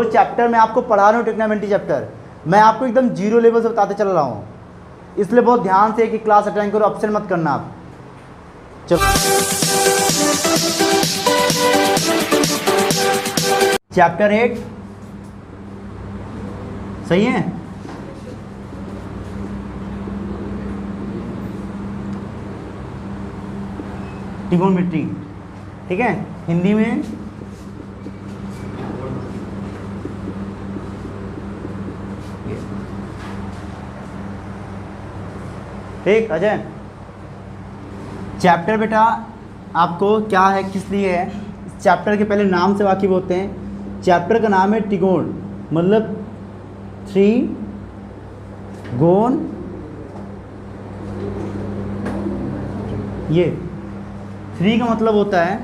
जो चैप्टर मैं आपको पढ़ा रहा हूँ ट्रिग्नोमेट्री चैप्टर, मैं आपको एकदम जीरो लेवल से बताते चल रहा हूँ, इसलिए बहुत ध्यान से कि क्लास अटेंड करो, अपसेट मत करना आप। चलो चैप्टर 8 सही है। ट्रिग्नोमेट्री, ठीक है, हिंदी में ठीक। अजय चैप्टर बेटा आपको क्या है, किस लिए है, इस चैप्टर के पहले नाम से वाकिफ होते हैं। चैप्टर का नाम है ट्रिगोन, मतलब 3 गोन, ये 3 का मतलब होता है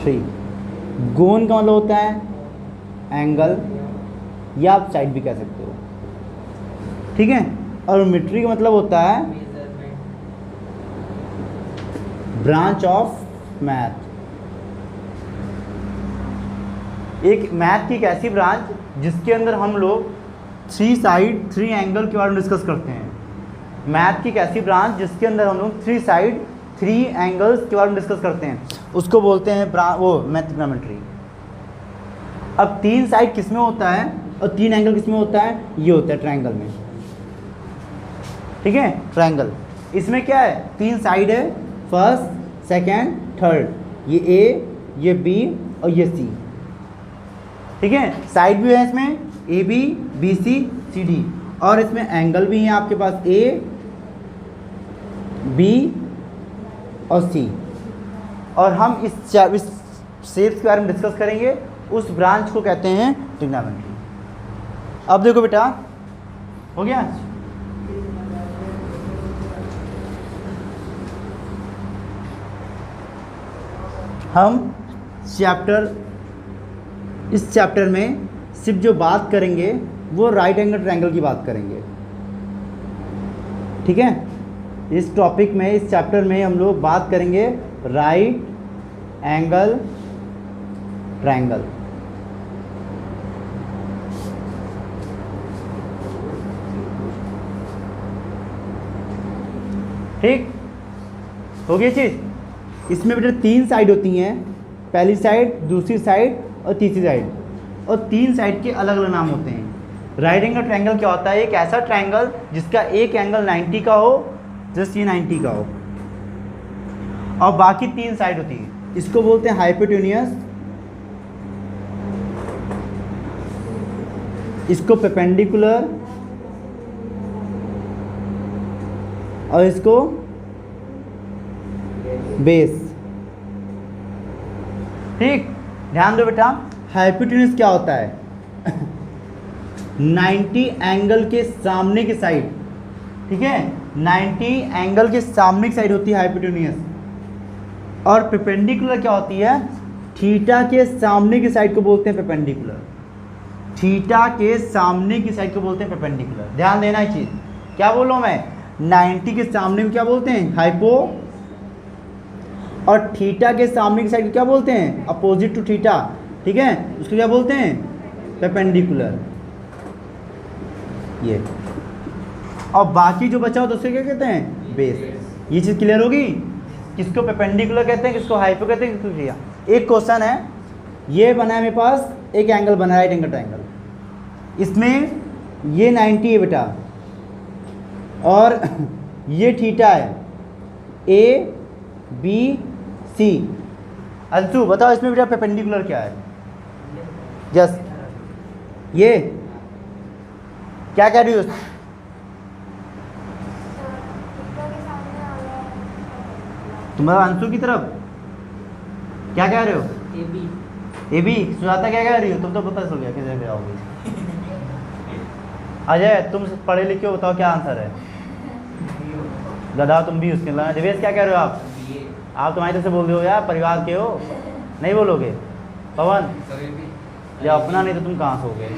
3, गोन का मतलब होता है एंगल, या आप साइड भी कह सकते हो, ठीक है। और मेट्री का मतलब होता है ब्रांच ऑफ मैथ, एक मैथ की एक ऐसी ब्रांच जिसके अंदर हम लोग 3 साइड 3 एंगल के बारे में डिस्कस करते हैं। मैथ की एक ऐसी ब्रांच जिसके अंदर हम लोग 3 साइड 3 एंगल्स के बारे में डिस्कस करते हैं, उसको बोलते हैं वो मैथ ट्रिग्नोमेट्री। अब 3 साइड किस में होता है और 3 एंगल किस में होता है, ये होता है ट्रायंगल में, ठीक है, ट्रायंगल। इसमें क्या है, 3 साइड है, फर्स्ट सेकेंड थर्ड, ये ए, ये बी और ये सी, ठीक है। साइड भी है इसमें A B, B C, C D, और इसमें एंगल भी है आपके पास ए, बी और सी। और हम इस शेप्स के बारे में डिस्कस करेंगे, उस ब्रांच को कहते हैं ट्रिग्नोमेट्री। अब देखो बेटा, हो गया। हम इस चैप्टर में सिर्फ जो बात करेंगे वो राइट एंगल ट्रायंगल की बात करेंगे, ठीक है। इस टॉपिक में, इस चैप्टर में हम लोग बात करेंगे राइट एंगल ट्रायंगल, ठीक हो गई चीज़। इसमें बेटा 3 साइड होती हैं, पहली साइड, दूसरी साइड और तीसरी साइड, और 3 साइड के अलग अलग नाम होते हैं। राइट एंगल ट्रायंगल क्या होता है, एक ऐसा ट्रायंगल जिसका एक एंगल 90 का हो, जस्ट ये 90 का हो, और बाकी 3 साइड होती है, इसको बोलते हैं हाइपोटेन्यूस, इसको परपेंडिकुलर, और इसको बेस, ठीक। ध्यान दो बेटा, हाइपोटेन्यूस क्या होता है 90 एंगल के सामने की साइड, ठीक है, 90 एंगल के सामने की साइड होती है हाइपोटेन्यूस। और परपेंडिकुलर क्या होती है, थीटा के सामने की साइड को बोलते हैं परपेंडिकुलर, थीटा के सामने की साइड को बोलते हैं परपेंडिकुलर। ध्यान देना ये चीज़, क्या बोल रहा हूँ मैं, 90 के सामने को क्या बोलते हैं, हाइपो, और थीटा के सामने की साइड को क्या बोलते हैं, अपोजिट टू थीटा, ठीक है, उसको क्या बोलते हैं, परपेंडिकुलर, ये। और बाकी जो बचा हो तो उसको क्या कहते हैं, बेस। ये चीज़ क्लियर होगी, किसको परपेंडिकुलर कहते हैं, किसको हाइपो कहते हैं, किसको थीटा। एक क्वेश्चन है, ये बना है मेरे पास, एक एंगल बना है राइट एंगल ट्रायंगल, इसमें ये 90 है बेटा, और ये थीटा है, ए बी सी। अंशु बताओ इसमें बेटा परपेंडिकुलर क्या है, जस्ट ये क्या कह रही हो, तुम्हारा अंशु की तरफ क्या कह रहे हो, ए बी। सुजाता क्या कह रही हो, तुम तो पता चल गया किधर गया होगी। अजय तुम पढ़े लिखे हो, बताओ क्या आंसर है, गधा तुम भी उसके अलावा। दिवेश क्या कह रहे हो आप तुम्हारी तरफ से बोल रहे हो यार, परिवार के हो, नहीं बोलोगे। पवन जब अपना नहीं तो तुम कहाँ से हो गए।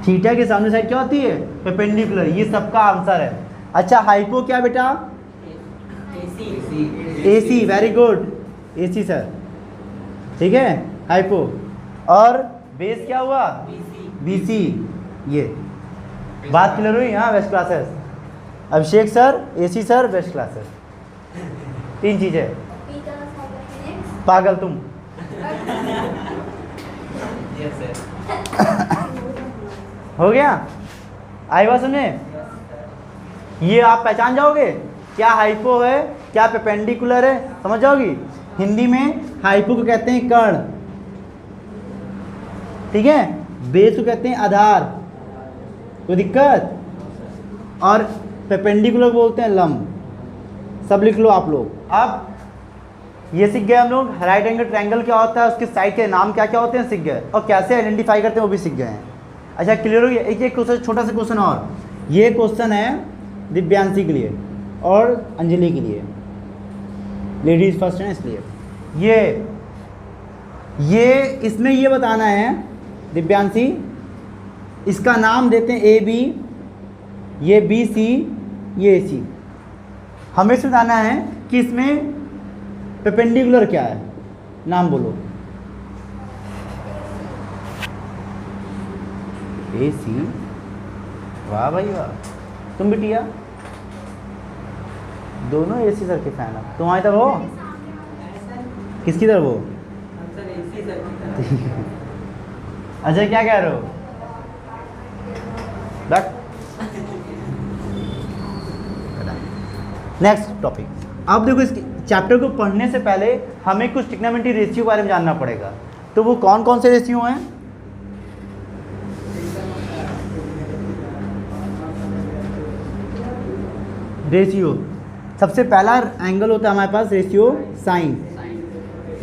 थीटा के सामने साइड क्या होती है, परपेंडिकुलर, ये सबका आंसर है। अच्छा हाइपो क्या बेटा, AC, very good, AC sir, ठीक है, हाइपो। और बेस क्या हुआ, BC। ये बात क्लियर हुई? हाँ, best classes. Abhishek sir, AC sir, best classes, 3 चीज़ें। पागल तुम। हो गया, आई बात समझे? ये आप पहचान जाओगे क्या हाइपो है, क्या परपेंडिकुलर है, समझ जाओगी। हिंदी में हाइपो को कहते हैं कर्ण, ठीक है, बेस को कहते हैं आधार, कोई दिक्कत, और परपेंडिकुलर बोलते हैं लंब। सब लिख लो आप लोग। अब ये सीख गए हम लोग, राइट एंगल ट्रायंगल क्या होता है, उसके साइड के नाम क्या क्या होते हैं सीख गए, और कैसे आइडेंटिफाई करते हैं वो भी सीख गए हैं। अच्छा, क्लियर हो गया? एक क्वेश्चन, छोटा सा क्वेश्चन और, ये क्वेश्चन है दिव्यांशी के लिए और अंजलि के लिए, लेडीज फर्स्ट है इसलिए। ये इसमें ये बताना है दिव्यांशी, इसका नाम देते हैं AB, ये BC, ये AC। हमें इसमें बताना है कि इसमें परपेंडिकुलर क्या है, नाम बोलो। AC, वाह भाई वाह, तुम बिटिया दोनों AC सर के फैन हो। तुम्हारी तरफ हो, किसकी तरफ हो? अच्छा, क्या कह रहे हो? Next topic. अब देखो, इस चैप्टर को पढ़ने से पहले हमें कुछ ट्रिग्नोमेट्री रेशियो के बारे में जानना पड़ेगा। तो वो कौन कौन से रेशियो हैं? रेशियो, सबसे पहला एंगल होता है हमारे पास रेशियो साइन,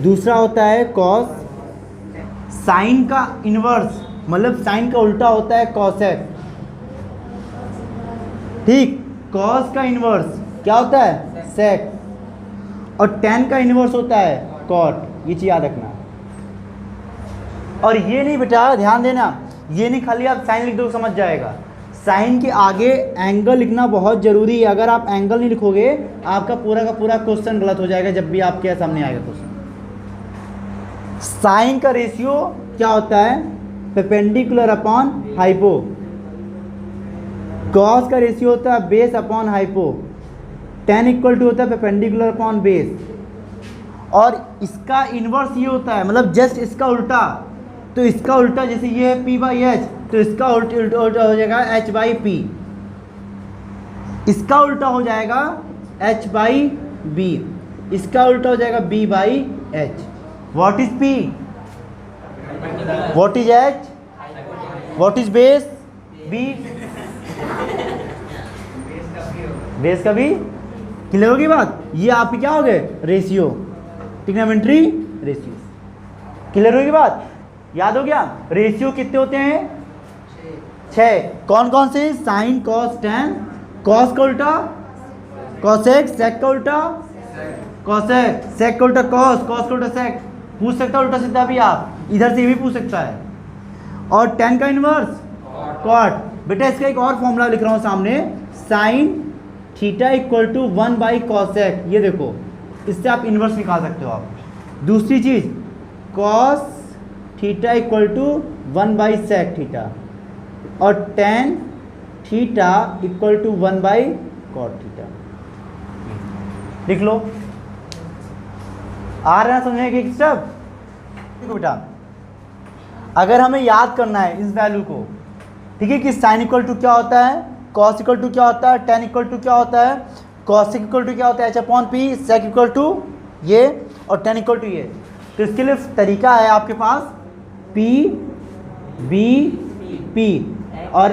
दूसरा होता है कॉस, साइन का इनवर्स मतलब साइन का उल्टा होता है कॉसेक, ठीक, कॉस का इनवर्स क्या होता है, सेक, और टेन का इनवर्स होता है कॉट। ये चीज़ याद रखना। और ये नहीं बेटा, ध्यान देना, ये नहीं खाली आप साइन लिख दो समझ जाएगा, साइन के आगे एंगल लिखना बहुत ज़रूरी है। अगर आप एंगल नहीं लिखोगे आपका पूरा का पूरा क्वेश्चन गलत हो जाएगा जब भी आपके सामने आएगा क्वेश्चन। साइन का रेशियो क्या होता है, परपेंडिकुलर अपॉन हाइपो। कॉस का रेशियो होता है base upon hypo. Tan equal to होता है परपेंडिकुलर अपॉन बेस। और इसका इन्वर्स ये होता है, मतलब जस्ट इसका उल्टा। तो इसका उल्टा, जैसे ये है P/H, तो इसका उल्टा हो जाएगा H/P। इसका उल्टा हो जाएगा H/B। इसका उल्टा हो जाएगा B/H। What is P, what is H, what is base, B, base का भी। क्लियर होगी बात? ये आपकी क्या हो गए, रेशियो, ट्रिग्नोमेट्री रेशियो। क्लियर होगी बात? याद हो गया? रेशियो कितने होते हैं, 6। कौन कौन से, साइन, कॉस, टेन, कॉस का उल्टा कॉसेक, सेक का उल्टा कॉसेक, सेक का उल्टा कॉस, कॉस का उल्टा सेक। पूछ सकता है उल्टा सीधा भी, आप इधर से भी पूछ सकता है। और टेन का इनवर्स कॉट। बेटा इसका एक और फॉर्मूला लिख रहा हूँ सामने, साइन थीटा इक्वल टू 1/कॉसेक। ये देखो, इससे आप इनवर्स निकाल सकते हो आप। दूसरी चीज, cos theta equal to one by sec theta, और tan theta equal to one by cot theta. लिख लो। आ रहा है समझने के स्टेप? देखो बेटा, अगर हमें याद करना है इस वैल्यू को, ठीक है, कि साइन इक्वल टू क्या होता है, कॉस इक्वल टू क्या होता है, टेन इक्वल टू क्या होता है, कॉसिक इक्वल टू क्या होता है H/P, सेक इक्वल टू ये, और टेन इक्वल टू ये। तो इसके लिए तरीका है आपके पास P, B, P और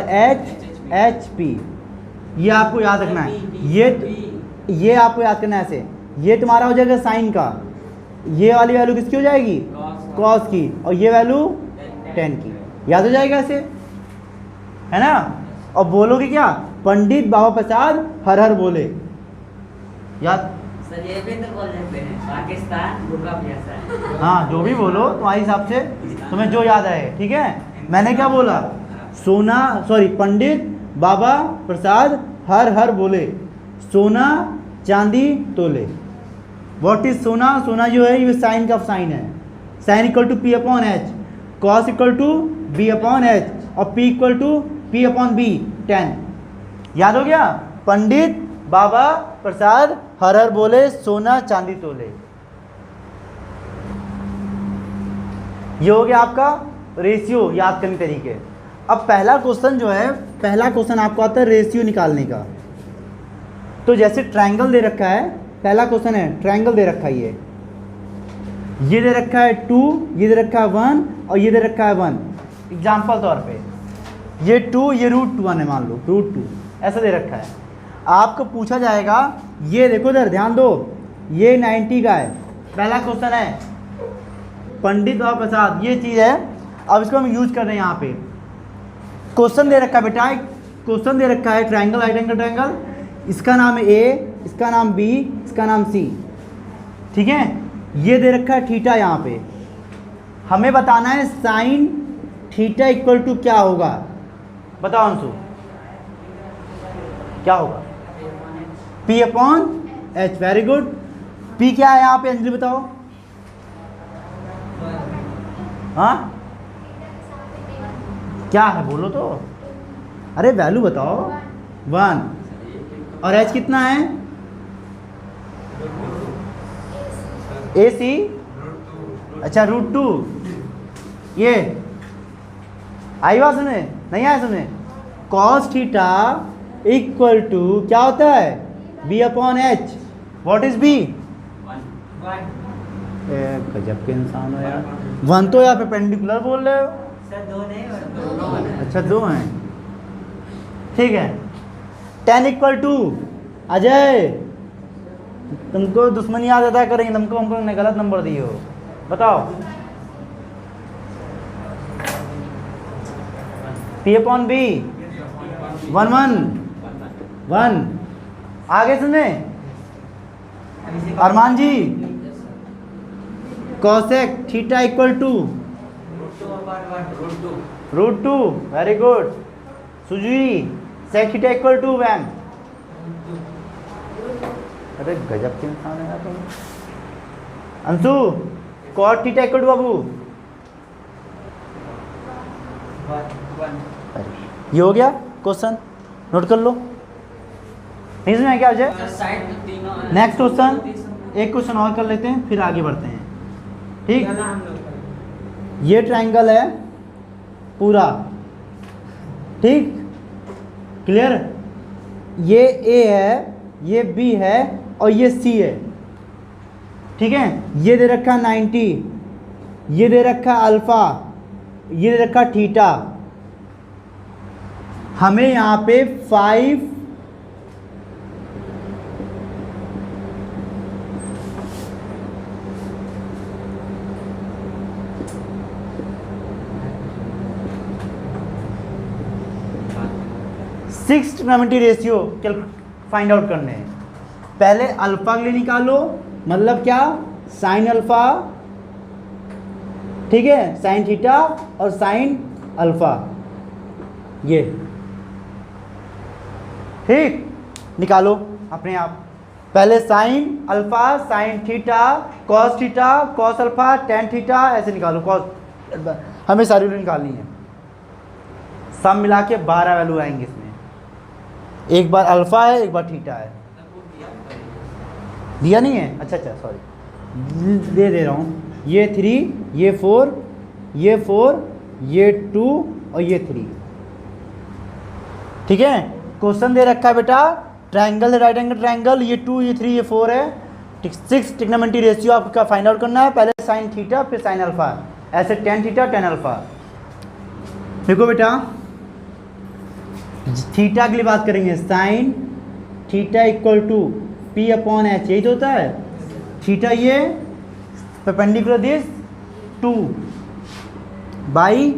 H P। ये आपको याद रखना है। ये आपको याद करना है ऐसे। ये तुम्हारा हो जाएगा साइन का, ये वाली वैल्यू किसकी हो जाएगी, कॉस की, और ये वैल्यू टेन की। याद हो जाएगा ऐसे, है ना? और बोलोगे क्या, पंडित बाबा प्रसाद हर हर बोले। याद? सर ये भी तो बोल देते हैं, पाकिस्तान भूखा प्यासा है। हाँ, जो भी बोलो तुम्हारे हिसाब से, तुम्हें जो याद आए, ठीक है। मैंने क्या बोला, पंडित बाबा प्रसाद हर हर बोले, सोना चांदी तोले। व्हाट इज सोना? सोना जो है ये साइन का साइन है, sine equal to P upon H, cos equal to B upon H और P equal to P upon B, tan। याद हो गया? पंडित बाबा प्रसाद हर हर बोले, सोना चांदी तोले। ये हो गया आपका रेशियो याद करने तरीके। अब पहला क्वेश्चन जो है, पहला क्वेश्चन आपको आता है रेशियो निकालने का। तो जैसे ट्रायंगल दे रखा है, पहला क्वेश्चन है ट्रायंगल दे रखा है, ये दे रखा है 2, ये दे रखा है 1 और ये दे रखा है 1। एग्जाम्पल तौर पे ये 2, ये √1 है, मान लो √2 ऐसा दे रखा है। आपको पूछा जाएगा, ये देखो इधर ध्यान दो, ये 90 का है, पहला क्वेश्चन है पंडित बाबा प्रसाद, ये चीज़ है। अब इसको हम यूज कर रहे हैं यहाँ पे। क्वेश्चन दे रखा है बेटा, क्वेश्चन दे रखा है ट्रायंगल, राइट एंगल ट्रायंगल, इसका नाम है ए, इसका नाम बी, इसका नाम सी, ठीक है। ये दे रखा है थीटा, यहाँ पे हमें बताना है साइन थीटा इक्वल टू क्या होगा। बताओ अंशु, क्या होगा? P upon H, very good. P क्या है यहाँ पे, अंजलि बताओ। हाँ क्या है बोलो तो, अरे वैल्यू बताओ। 1 और h कितना है? AC, अच्छा √2। ये आई बात सुने, नहीं आया सुने? cos थीटा इक्वल टू क्या होता है? B upon H. What is B? गजब के इंसान हो यार। 1 तो यार परपेंडिकुलर बोल रहे हो। सर 2 नहीं, अच्छा 2 हैं, ठीक है। tan इक्वल टू, अजय तुमको दुश्मनी याद अदा करेंगे, तुमको हमको ने गलत नंबर दिए हो, बताओ। P upon B 1 1 1। आगे सुने Armaan ji, cosec theta equal to √2, very good. सुजुई sec theta equal to ma'am, अरे गजब के इंसान है तुम। Anshu cot theta equal to बाबू, ये हो गया क्वेश्चन, नोट कर लो। नहीं समझ क्या अजय? नेक्स्ट क्वेश्चन, एक क्वेश्चन और कर लेते हैं फिर आगे बढ़ते हैं, ठीक। ये ट्रायंगल है पूरा, ठीक, क्लियर। ये ए है, ये बी है और ये सी है, ठीक है। ये दे रखा 90, ये दे रखा अल्फा, ये दे रखा थीटा। हमें यहाँ पे 5 6 ट्रिग्नोमेट्री रेशियो फाइंड आउट करने हैं। पहले अल्फा के लिए निकालो, मतलब क्या? साइन अल्फा, ठीक है, साइन थीटा और साइन अल्फा, ये ठीक निकालो अपने आप। पहले sine alpha, sine theta, cos theta, cos alpha, tan theta, ऐसे निकालो। कॉस हमें सारी वैल्यू निकालनी है, सब मिला के 12 वैल्यू आएंगे इसमें। एक बार अल्फा है, एक बार थीटा है। दिया नहीं है? अच्छा अच्छा सॉरी, दे रहा हूँ। ये 3, ये 4, ये 4, ये 2 और ये 3, ठीक है। क्वेश्चन दे रखा है बेटा, ट्रायंगल है, राइट एंगल ट्रायंगल, ये 2, ये 3, ये 4 है। 6 ट्रिग्नोमेट्री रेशियो आपका फाइंड आउट करना है। पहले साइन थीटा फिर साइन अल्फा, ऐसे टेन थीटा टेन अल्फा। देखो बेटा, थीटा के लिए बात करेंगे, sine theta equal to P upon H, यही तो होता है। थीटा ये परपेंडिकुलर दिस 2 बाई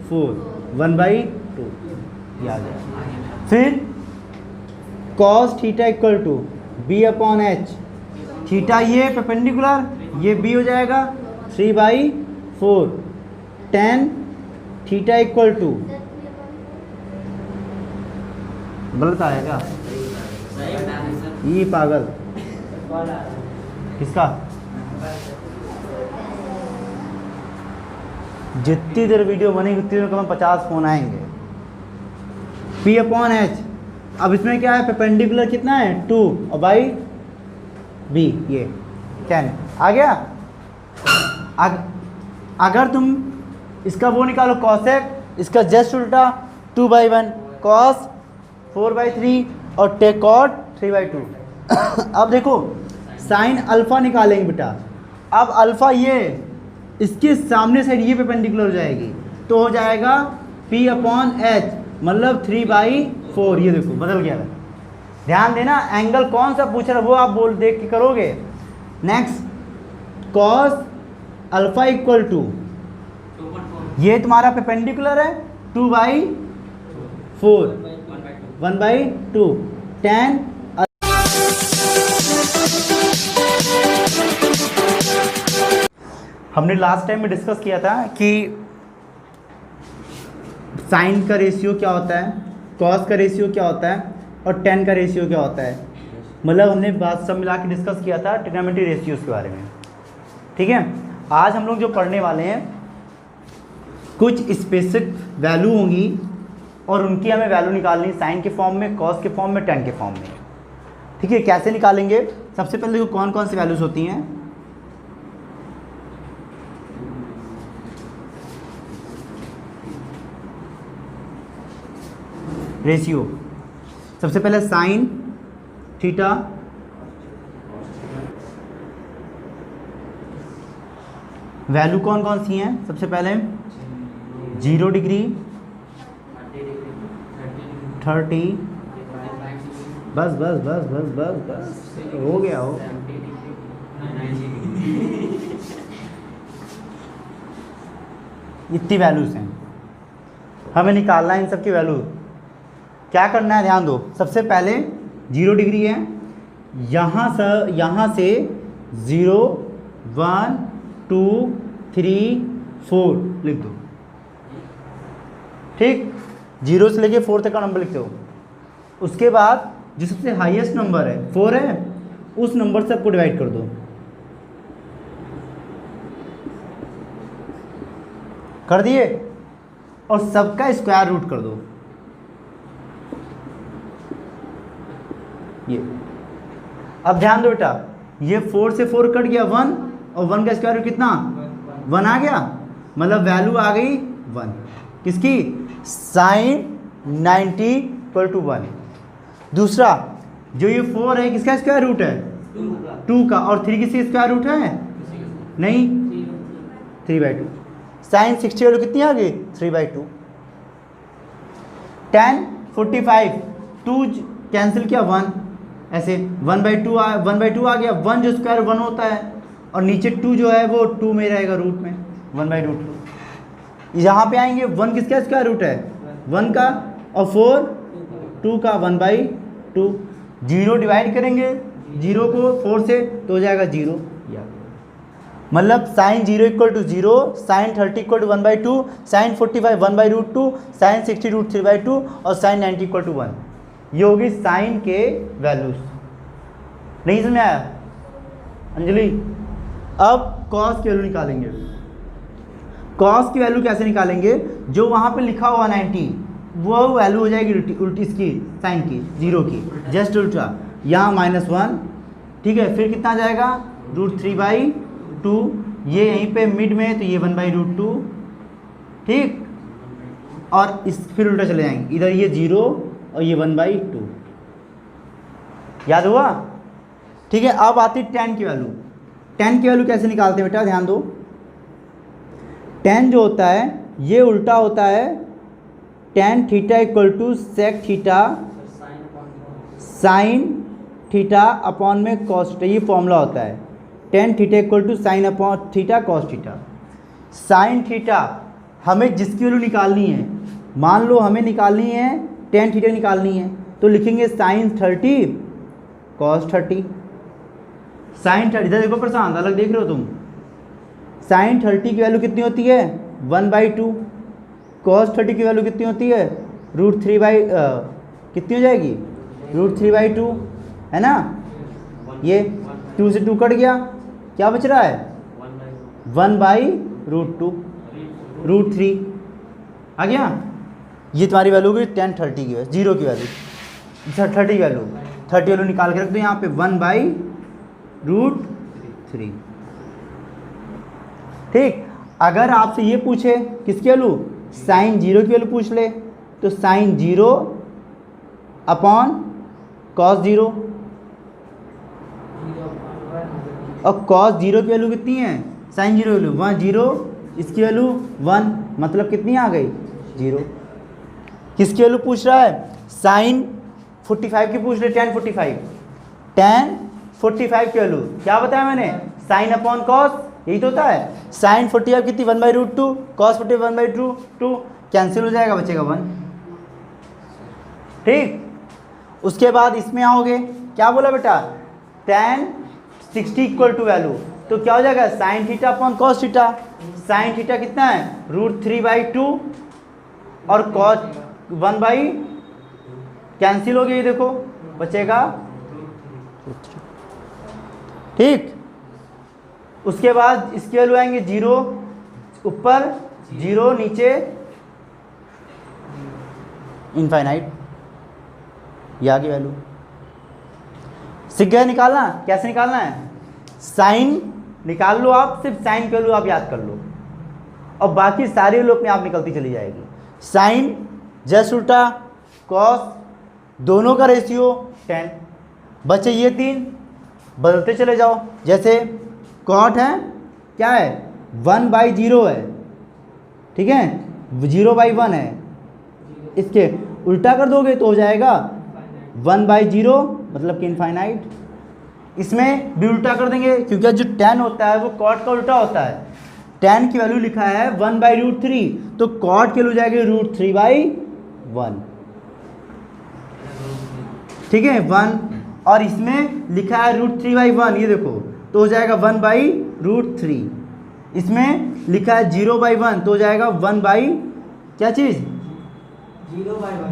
4, 1/2, याद है। फिर cos theta equal to B upon H, theta ये परपेंडिकुलर, ये बी हो जाएगा 3/4, टेन थीटा इक्वल टू, गलत आएगा ये पागल, किसका? जितनी देर वीडियो बनेगी उतनी देर में 50 फ़ोन आएंगे। P/H, अब इसमें क्या है, परपेंडिकुलर कितना है 2 और बाई बी ये 10 आ गया। अगर तुम इसका वो निकालो कॉसेक, इसका जस्ट उल्टा 2/1 कॉस 4/3 और टेकॉट 3/2। अब देखो साइन अल्फ़ा निकालेंगे बेटा। अब अल्फ़ा ये इसके सामने साइड ये परपेंडिकुलर हो जाएगी तो हो जाएगा P/H मतलब 3/4। ये देखो बदल गया है। ध्यान देना एंगल कौन सा पूछ रहा है वो आप बोल देख के करोगे। Next cos alpha equal to, ये तुम्हारा परपेंडिकुलर है 2/4 1/2 10। हमने लास्ट टाइम में डिस्कस किया था कि साइन का रेशियो क्या होता है, कॉस का रेशियो क्या होता है और टेन का रेशियो क्या होता है। मतलब हमने बात सब मिला के डिस्कस किया था ट्रिग्नोमेट्री रेशियोज के बारे में। ठीक है, आज हम लोग जो पढ़ने वाले हैं कुछ स्पेसिफिक वैल्यू होंगी और उनकी हमें वैल्यू निकालनी साइन के फॉर्म में, कॉस के फॉर्म में, टेन के फॉर्म में। ठीक है, कैसे निकालेंगे? सबसे पहले देखो कौन कौन सी वैल्यूज़ होती हैं। रेशियो, सबसे पहले साइन थीटा, वैल्यू कौन कौन सी हैं? सबसे पहले 0 डिग्री, 30, बस बस बस बस बस बस हो गया हो। इतनी वैल्यूज हैं, हमें निकालना है इन सब की वैल्यू। क्या करना है ध्यान दो। सबसे पहले 0 डिग्री है, यहाँ से 0 1 2 3 4 लिख दो। ठीक, 0 से लेके 4 तक का नंबर लिखते हो। उसके बाद जो सबसे हाईएस्ट नंबर है 4 है, उस नंबर से आपको डिवाइड कर दो। कर दिए, और सबका स्क्वायर रूट कर दो। ये अब ध्यान दो बेटा, ये 4 से 4 कट गया 1 और 1 का स्क्वायर रूट कितना 1 आ गया, मतलब वैल्यू आ गई 1 किसकी, साइन 90 = 1। दूसरा जो ये 4 है किसका स्क्वायर रूट है 2 का, और 3 किसका स्क्वायर रूट है नहीं 3/2। साइन 60 वैल्यू कितनी आ गई 3/2। 10 45 2 कैंसिल किया 1, ऐसे 1/2 आ गया। 1 जो स्क्वायर 1 होता है और नीचे 2 जो है वो 2 में रहेगा रूट में 1/2। यहाँ पे आएंगे 1 किसका स्क्वायर रूट है 1 का, और 4 2 का 1/2। 0 डिवाइड करेंगे 0 को 4 से तो हो जाएगा 0। मतलब साइन 0 = 0, साइन 30 = 1/2, साइन 45 1/2, साइन 60 √3/2 और साइन 90 = 1। ये होगी साइन के वैल्यूज। नहीं समझ में आया अंजलि? अब कॉस की वैल्यू निकालेंगे। कॉस की वैल्यू कैसे निकालेंगे? जो वहाँ पे लिखा हुआ 90 वो वैल्यू हो जाएगी उल्टी इसकी साइन की 0 की, जस्ट उल्टा। यहाँ -1, ठीक है, फिर कितना जाएगा √3/2, ये यहीं पे मिड में तो ये 1/2, ठीक, और इस फिर उल्टा चले जाएंगे, इधर ये 0 और ये 1/2। याद हुआ? ठीक है, अब आती है 10 की वैल्यू। 10 की वैल्यू कैसे निकालते हैं बेटा, ध्यान दो। 10 जो होता है ये उल्टा होता है tan θ = sec theta sine theta upon में cos थीटा, ये फॉर्मूला होता है। tan θ = sin upon theta cos theta. Sine theta हमें जिसकी वैल्यू निकालनी है, मान लो हमें निकालनी है tan θ निकालनी है, तो लिखेंगे sin 30 cos 30। साइन 30, इधर देखो प्रशांत, अलग देख रहे हो तुम। साइन 30 की वैल्यू कितनी होती है 1/2, cos 30 की वैल्यू कितनी होती है कितनी हो जाएगी √3/2, है ना। ये 2 से 2 कट गया, क्या बच रहा है 1/√2। √3 आ गया। ये तुम्हारी वैल्यू होगी 10 30 की, 0 की वैल्यू, 30 की वैल्यू, 30 वैल्यू निकाल के रख दो यहाँ पे 1/√3। ठीक, अगर आपसे ये पूछे किसकी वैल्यू, साइन 0 की वैल्यू पूछ ले, तो साइन 0 अपॉन कॉस 0, और कॉस 0 की वैल्यू कितनी है, साइन 0 की वैल्यू 1 0, इसकी वैल्यू 1, मतलब कितनी आ गई 0। किसकी वैल्यू पूछ रहा है, साइन 45 की पूछ रहे, tan 45 की वैल्यू क्या बताया मैंने, साइन अपॉन कॉस, यही तो होता है। साइन 45 कितनी 1/√2, कॉस 45 1/2, कैंसिल हो जाएगा, बचेगा 1। ठीक, उसके बाद इसमें आओगे, क्या बोला बेटा, tan 60 इक्वल टू वैल्यू, तो क्या हो जाएगा sine theta upon cos theta. Sine theta कितना है √3/2 और कॉस 1 कैंसिल हो गया, ये देखो बचेगा। ठीक, उसके बाद इसकी वैल्यू आएंगे 0 ऊपर, 0 नीचे, इनफाइनाइट, ये आ गई वैल्यू। सीख गए निकालना, कैसे निकालना है, साइन निकाल लो आप, सिर्फ साइन की वैल्यू आप याद कर लो, और बाकी सारी वैल्यू अपने आप निकलती चली जाएगी। साइन जस्ट उल्टा, कॉस दोनों का रेशियो 10, बचे ये 3, बदलते चले जाओ। जैसे कॉट है, क्या है 1/0 है, ठीक है, 0/1 है, इसके उल्टा कर दोगे तो हो जाएगा 1/0, मतलब कि इनफाइनाइट। इसमें भी उल्टा कर देंगे, क्योंकि जो tan होता है वो कॉट का उल्टा होता है। tan की वैल्यू लिखा है 1/√3, तो कॉट की वैल्यू जाएगी √3/1, ठीक है 1, और इसमें लिखा है √3/1, ये देखो, तो हो जाएगा 1/√3। इसमें लिखा है 0/1, तो हो जाएगा 1/ क्या चीज़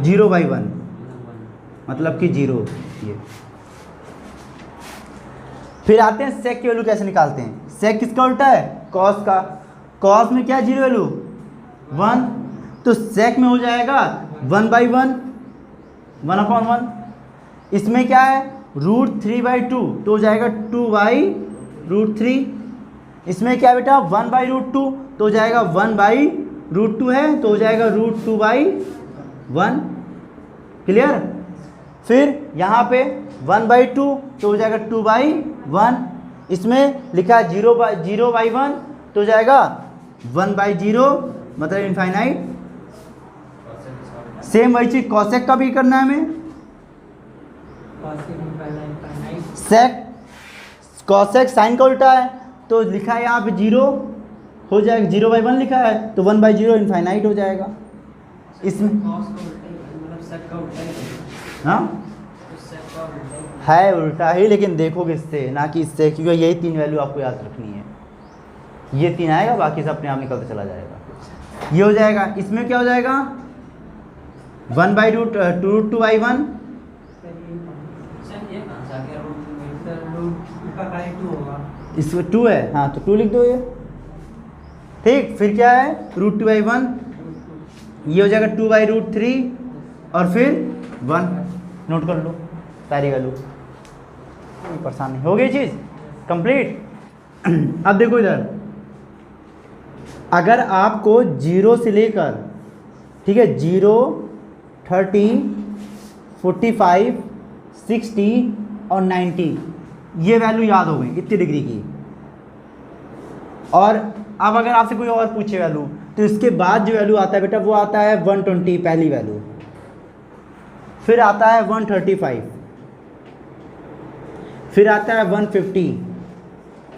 0/1, मतलब कि 0। ये फिर आते हैं सेक की वैल्यू कैसे निकालते हैं। सेक किसका उल्टा है, कॉस का। कॉस में क्या है 0 वैल्यू 1, तो सेक में हो जाएगा 1/1, 1/1। इसमें क्या है √3/2, तो हो जाएगा 2/√3। इसमें क्या बेटा 1/√2, तो हो जाएगा 1/√2 है, तो हो जाएगा √2/1। क्लियर। फिर यहाँ पे 1/2, तो हो जाएगा 2/1। इसमें लिखा है 0/1, तो हो जाएगा 1/0, मतलब इनफाइनाइट। सेम वही चीज कॉसेक का भी करना है हमें। सेक कॉसेक साइन का उल्टा है, तो लिखा है यहाँ पे 0, हो जाएगा 0/1 लिखा है, तो 1/0 इनफाइनाइट हो जाएगा। इसमें हाँ है उल्टा ही, लेकिन देखोगे इससे ना कि इससे, क्योंकि यही 3 वैल्यू आपको याद रखनी है। ये 3 आएगा, बाकी सब अपने आप निकलता चला जाएगा। ये हो जाएगा। इसमें क्या हो जाएगा 1/√2/1, इसमें 2 है, हाँ तो 2 लिख दो ये। ठीक, फिर क्या है √2/1, ये हो जाएगा 2/√3, और फिर 1 नोट कर लो सारी वैल्यू, परेशान नहीं हो गई चीज़ कंप्लीट। अब देखो इधर, अगर आपको 0 से लेकर, ठीक है 0, 30, 45, 60 और 90 ये वैल्यू याद हो गई इतनी डिग्री की, और अब अगर आपसे कोई और पूछे वैल्यू, तो इसके बाद जो वैल्यू आता है बेटा वो आता है 120 पहली वैल्यू, फिर आता है 135, फिर आता है 150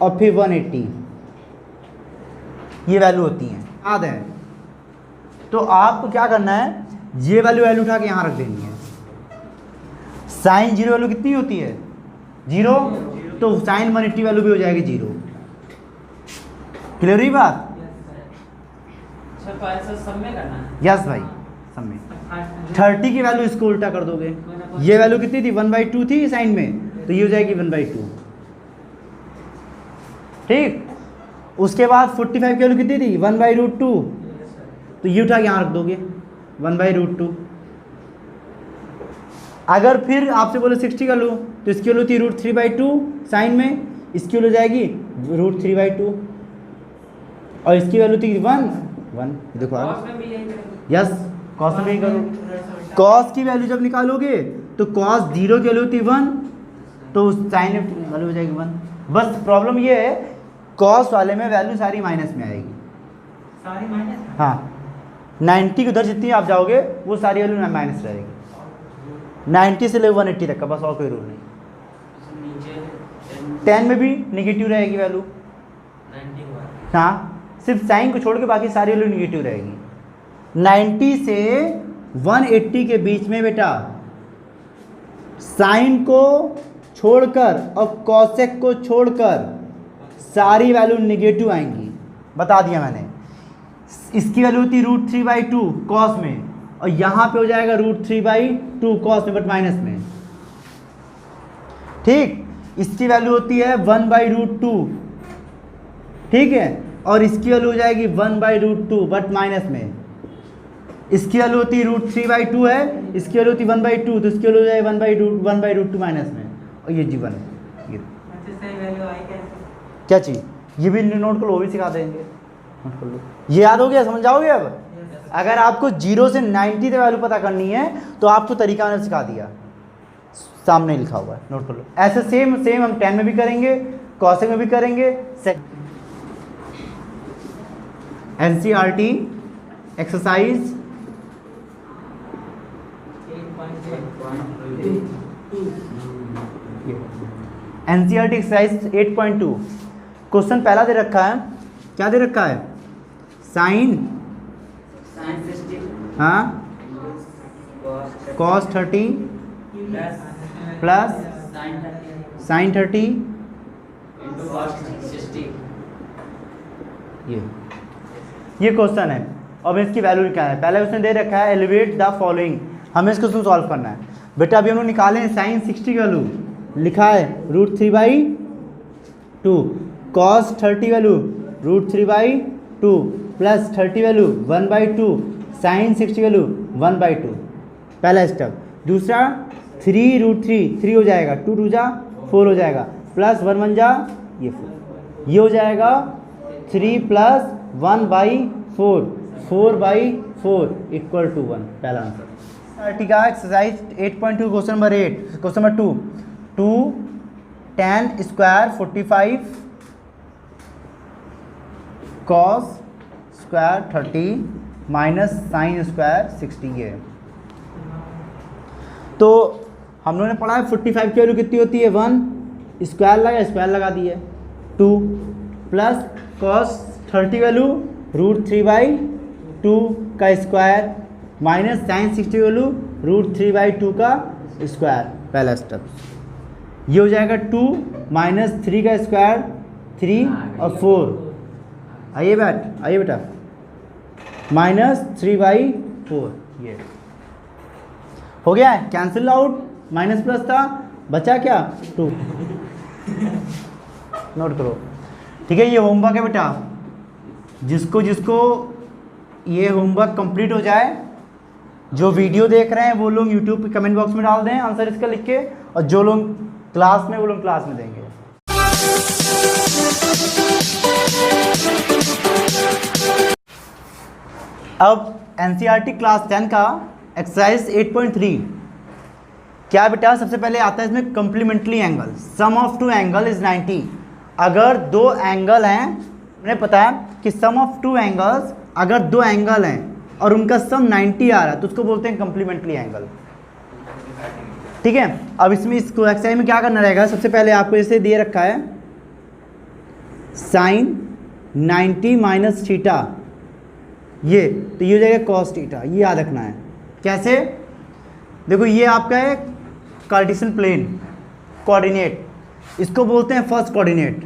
और फिर 180, ये वैल्यू होती हैं, याद है। तो आपको क्या करना है, ये वैल्यू उठा के यहाँ रख देनी है। साइन 0 वैल्यू कितनी होती है 0, तो साइन 180 वैल्यू भी हो जाएगी 0। क्लियर हुई बात। सब में करना है। यस भाई, सब में 30 की वैल्यू इसको उल्टा कर दोगे। ये वैल्यू कितनी थी 1/2 थी साइन में, तो ये हो जाएगी 1/2। ठीक, उसके बाद 45 की वैल्यू कितनी थी 1/√2, तो ये उठा के यहाँ रख दोगे 1/√2। अगर फिर आपसे बोले 60 का लो तो इसकी वैल्यू थी √3/2 साइन में, इसकी वैल्यू जाएगी √3/2 और इसकी वैल्यू थी 1 देखो यस कॉस में भी करो। कॉस की वैल्यू जब निकालोगे तो कॉस 0 की वैल्यू थी 1 तो साइन में वैल्यू हो जाएगी 1। बस प्रॉब्लम ये है कॉस वाले में वैल्यू सारी माइनस में आएगी, सारी माइनस। हाँ 90 की उधर जितनी आप जाओगे वो सारी वैल्यू माइनस रहेगी, 90 से ले 180 तक का, बस और कोई रूल नहीं। 10 में भी निगेटिव रहेगी वैल्यू, हाँ सिर्फ साइन को छोड़ के बाकी सारी वैल्यू निगेटिव रहेगी। 90 से 180 के बीच में बेटा साइन को छोड़कर और कॉसेक को छोड़कर सारी वैल्यू निगेटिव आएंगी, बता दिया मैंने। इसकी वैल्यू होती √3/2 कॉस में और यहाँ पे हो जाएगा √3/2 कॉस में बट माइनस में, ठीक। इसकी वैल्यू होती है 1/√2, ठीक है, और इसकी वैल्यू हो जाएगी 1/√2 बट माइनस में। इसकी वैल्यू होती है √3/2 है, इसकी वैल्यू होती है 1/2 तो इसकी वैल्यू हो जाएगी 1/√2 माइनस में और ये जीवन है। क्या चीज़ ये भी नोट कर लो, वो भी सिखा देंगे, नोट कर लो। ये याद हो गया, समझ जाओगे अब। अगर आपको 0 से 90 तक वैल्यू पता करनी है तो आपको तरीका मैंने सिखा दिया, सामने लिखा हुआ है, नोट कर लो। ऐसे सेम हम 10 में भी करेंगे, कॉसेक में भी करेंगे। NCERT एक्सरसाइज 8.2 क्वेश्चन पहला दे रखा है, क्या दे रखा है, साइन हाँ cos 30 प्लस साइन 30 ये क्वेश्चन है। अब इसकी वैल्यू क्या है, पहले उसने दे रखा है एलिवेट द फॉलोइंग, हमें इसको सॉल्व करना है बेटा। अभी हम लोग निकाले हैं साइन 60 की वैल्यू, लिखा है √3/2 cos 30 value √3/2 plus 30 value 1/2 sine 60 value 1/2, पहला स्टेप। दूसरा 3√3 हो जाएगा, 2 2 जा 4 हो जाएगा, प्लस 1 1 जा ये 4, ये हो जाएगा 3 प्लस 1/4 4/4 = 1, पहला आंसर। ठीक है, exercise 8.2 question number 8, question number 2 tan square 45 cos square 30 minus sine square 60 है। तो हम लोगों ने पढ़ा है 45 की वैल्यू कितनी होती है 1, स्क्वायर लगा दिए 2 प्लस cos 30 वैल्यू √3/2 का स्क्वायर माइनस साइन 60 वैल्यू √3/2 का स्क्वायर, पहला स्टेप। ये हो जाएगा 2 माइनस 3 का स्क्वायर 3 और 4, आइए बेटा माइनस 3/4, ये हो गया है, कैंसिल आउट, माइनस प्लस था, बचा क्या 2, नोट करो। ठीक है, ये होमवर्क है बेटा, जिसको ये होमवर्क कंप्लीट हो जाए, जो वीडियो देख रहे हैं वो लोग यूट्यूब पे कमेंट बॉक्स में डाल दें आंसर इसका लिख के, और जो लोग क्लास में वो लोग क्लास में देंगे। अब एनसीईआरटी क्लास 10 का एक्सरसाइज 8.3 क्या बेटा, सबसे पहले आता है इसमें complementary angle, sum of two angle is 90। अगर दो एंगल हैं, मैंने पता है कि सम ऑफ टू एंगल्स, अगर दो एंगल हैं और उनका सम 90 आ रहा है तो उसको बोलते हैं कम्प्लीमेंट्री एंगल। ठीक है, अब इसमें इसको एक्सरसाइज में क्या करना रहेगा, सबसे पहले आपको इसे दिए रखा है साइन 90 माइनस थीटा, ये तो ये हो जाएगा कॉस थीटा, ये याद रखना है। कैसे, देखो ये आपका है कार्टेशियन प्लेन कोऑर्डिनेट, इसको बोलते हैं फर्स्ट कोऑर्डिनेट,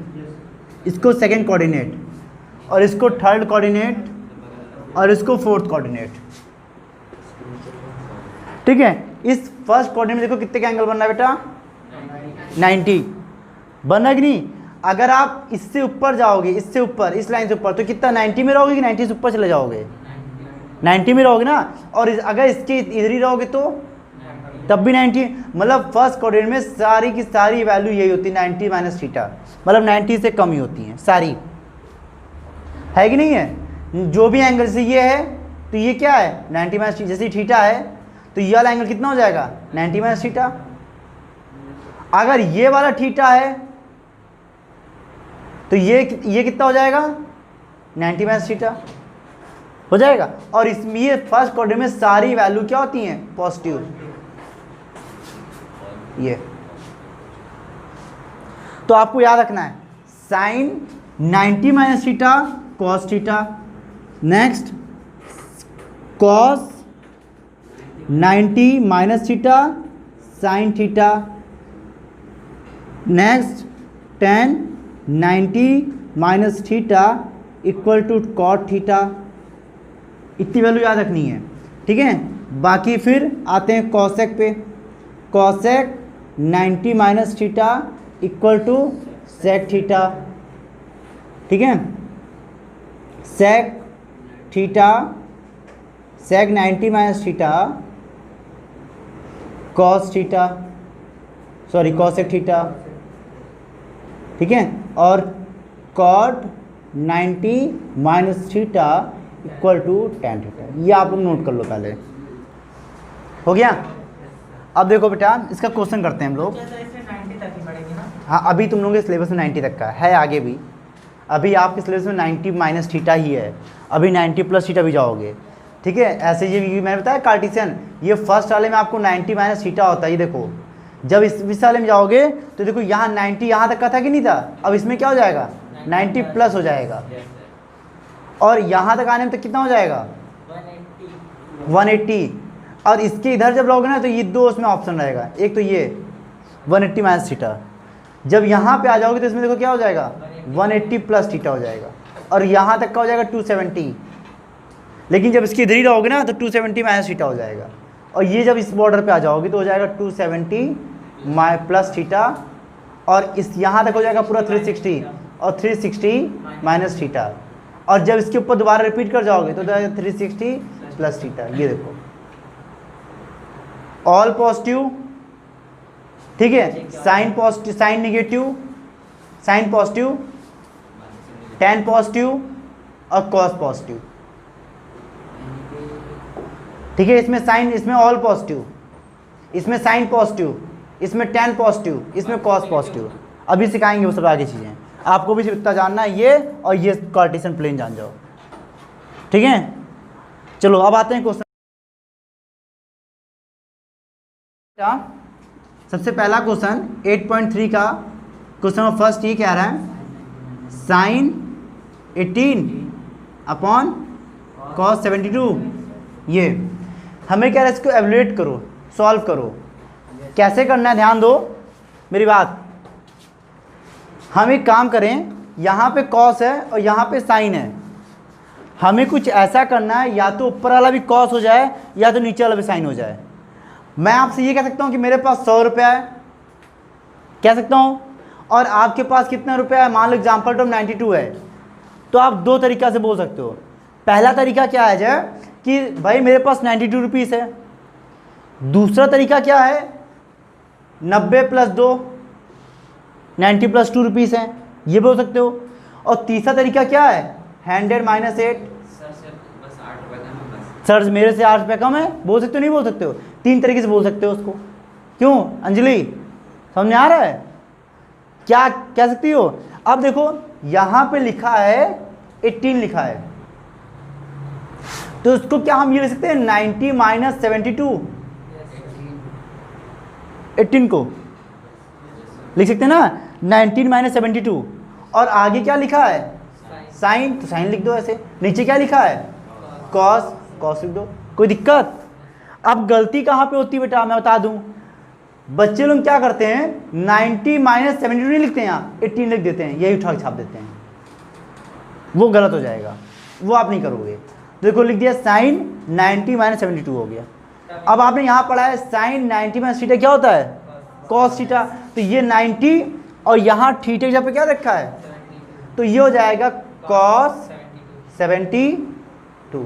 इसको सेकंड कोऑर्डिनेट, और इसको थर्ड कोऑर्डिनेट, और इसको फोर्थ कोऑर्डिनेट। ठीक है, इस फर्स्ट कोऑर्डिनेट में देखो कितने का एंगल बन रहा है बेटा, 90 बन रहा है कि नहीं। अगर आप इससे ऊपर जाओगे, इससे ऊपर, इस लाइन से ऊपर, तो कितना 90 में रहोगे कि 90 से ऊपर चले जाओगे, 90 में रहोगे ना, और अगर इसके इधर ही रहोगे तो तब भी 90। मतलब फर्स्ट क्वाड्रेंट में सारी की सारी वैल्यू यही होती है 90 माइनस थीटा, मतलब 90 से कम ही होती हैं सारी, है कि नहीं है। जो भी एंगल से ये है तो ये क्या है 90 माइनस, जैसे थीटा है तो ये वाला एंगल कितना हो जाएगा 90 माइनस थीटा। अगर ये वाला थीटा है तो ये कितना हो जाएगा 90 माइनस थीटा हो जाएगा। और इसमें ये फर्स्ट क्वाड्रेंट में सारी वैल्यू क्या होती हैं पॉजिटिव। ये तो आपको याद रखना है sine 90 minus theta cos theta, next cos 90 minus theta sine theta, next tan 90 minus theta equal to cot theta. इतनी वैल्यू याद रखनी है, ठीक है। बाकी फिर आते हैं कॉसेक पे, cosec 90 minus theta equal to sec theta, ठीक है। Sec theta, sec 90 minus theta cos theta, sorry cosec theta, ठीक है। और cot 90 minus theta equal to tan थीटा। ये आप लोग नोट कर लो पहले, हो गया। अब देखो बेटा इसका क्वेश्चन करते हैं हम लोग। हाँ अभी तुम लोगों के सिलेबस में 90 तक का है, आगे भी अभी आपके सिलेबस में 90 माइनस थीटा ही है, अभी 90 प्लस थीटा भी जाओगे, ठीक है। ऐसे ये मैंने बताया कार्टेशियन, ये फर्स्ट वाले में आपको 90 माइनस थीटा होता है। ये देखो जब इस वाले में जाओगे तो देखो यहाँ 90 यहाँ तक का था कि नहीं था, अब इसमें क्या हो जाएगा 90 प्लस हो जाएगा, और यहाँ तक आने में तो कितना हो जाएगा 180। और इसके इधर जब रहोगे ना तो ये दो उसमें ऑप्शन रहेगा, एक तो ये 180 माइनस थीटा, जब यहाँ पे आ जाओगे तो इसमें देखो क्या हो जाएगा 180 प्लस थीटा हो जाएगा, और यहाँ तक का हो जाएगा 270। लेकिन जब इसके इधर ही रहोगे ना तो 270 माइनस थीटा हो जाएगा, और ये जब इस बॉर्डर पे आ जाओगे तो हो जाएगा 270 प्लस थीटा, और इस यहाँ तक हो जाएगा पूरा 360 और 360 माइनस थीटा, और जब इसके ऊपर दोबारा रिपीट कर जाओगे तो 360 प्लस थीटा। ये देखो ऑल पॉजिटिव, ठीक है। Sine positive, sine negative, sine positive, tan positive और cos पॉजिटिव, ठीक है। इसमें साइन, इसमें ऑल पॉजिटिव, इसमें साइन पॉजिटिव, इसमें tan पॉजिटिव, इसमें cos पॉजिटिव। अभी सिखाएंगे वो सब आगे चीज़ें, आपको भी सिर्फ इतना जानना है ये और ये कार्टेशियन प्लेन जान जाओ, ठीक है। चलो अब आते हैं क्वेश्चन। सबसे पहला क्वेश्चन 8.3 का क्वेश्चन नंबर फर्स्ट ये कह रहा है साइन 18 अपॉन कॉस 72। ये हमें कह रहा है इसको एवलुएट करो, सॉल्व करो। कैसे करना है ध्यान दो मेरी बात। हम एक काम करें, यहाँ पे कॉस है और यहाँ पे साइन है, हमें कुछ ऐसा करना है या तो ऊपर वाला भी कॉस हो जाए या तो नीचे वाला भी साइन हो जाए। मैं आपसे ये कह सकता हूँ कि मेरे पास 100 रुपया है, कह सकता हूँ, और आपके पास कितना रुपया है, मान लो एग्जाम्पल टर्म 92 है, तो आप दो तरीक़ा से बोल सकते हो। पहला तरीका क्या है जाए कि भाई मेरे पास 92 रुपीज़ है। दूसरा तरीका क्या है 90 प्लस 2, 90 प्लस 2 रुपीज़ है, ये बोल सकते हो। और तीसरा तरीका क्या है 100 माइनस 8। सर मेरे से 8 रुपये कम है, बोल सकते हो नहीं बोल सकते हो, तीन तरीके से बोल सकते हो उसको। क्यों अंजलि समझ में आ रहा है क्या कह सकती हो। अब देखो यहाँ पे लिखा है 18 लिखा है, तो उसको क्या हम ये लिख सकते हैं 90 माइनस 72, 18 को लिख सकते हैं ना 19 माइनस 72। और आगे क्या लिखा है साइन, तो साइन लिख दो ऐसे। नीचे क्या लिखा है कॉस, कॉस लिख दो, कोई दिक्कत। अब गलती कहाँ पे होती है बेटा मैं बता दूं, बच्चे लोग क्या करते हैं 90 माइनस 72 नहीं लिखते हैं, यहाँ 18 लिख देते हैं, यही उठा के छाप देते हैं, वो गलत हो जाएगा, वो आप नहीं करोगे। देखो लिख दिया साइन 90 माइनस 72 हो गया। अब आपने यहाँ पढ़ा है साइन 90 माइनस थीटा क्या होता है कॉस थीटा, तो ये 90 और यहाँ थीटा जहाँ पे क्या रखा है, तो ये हो जाएगा कॉस 72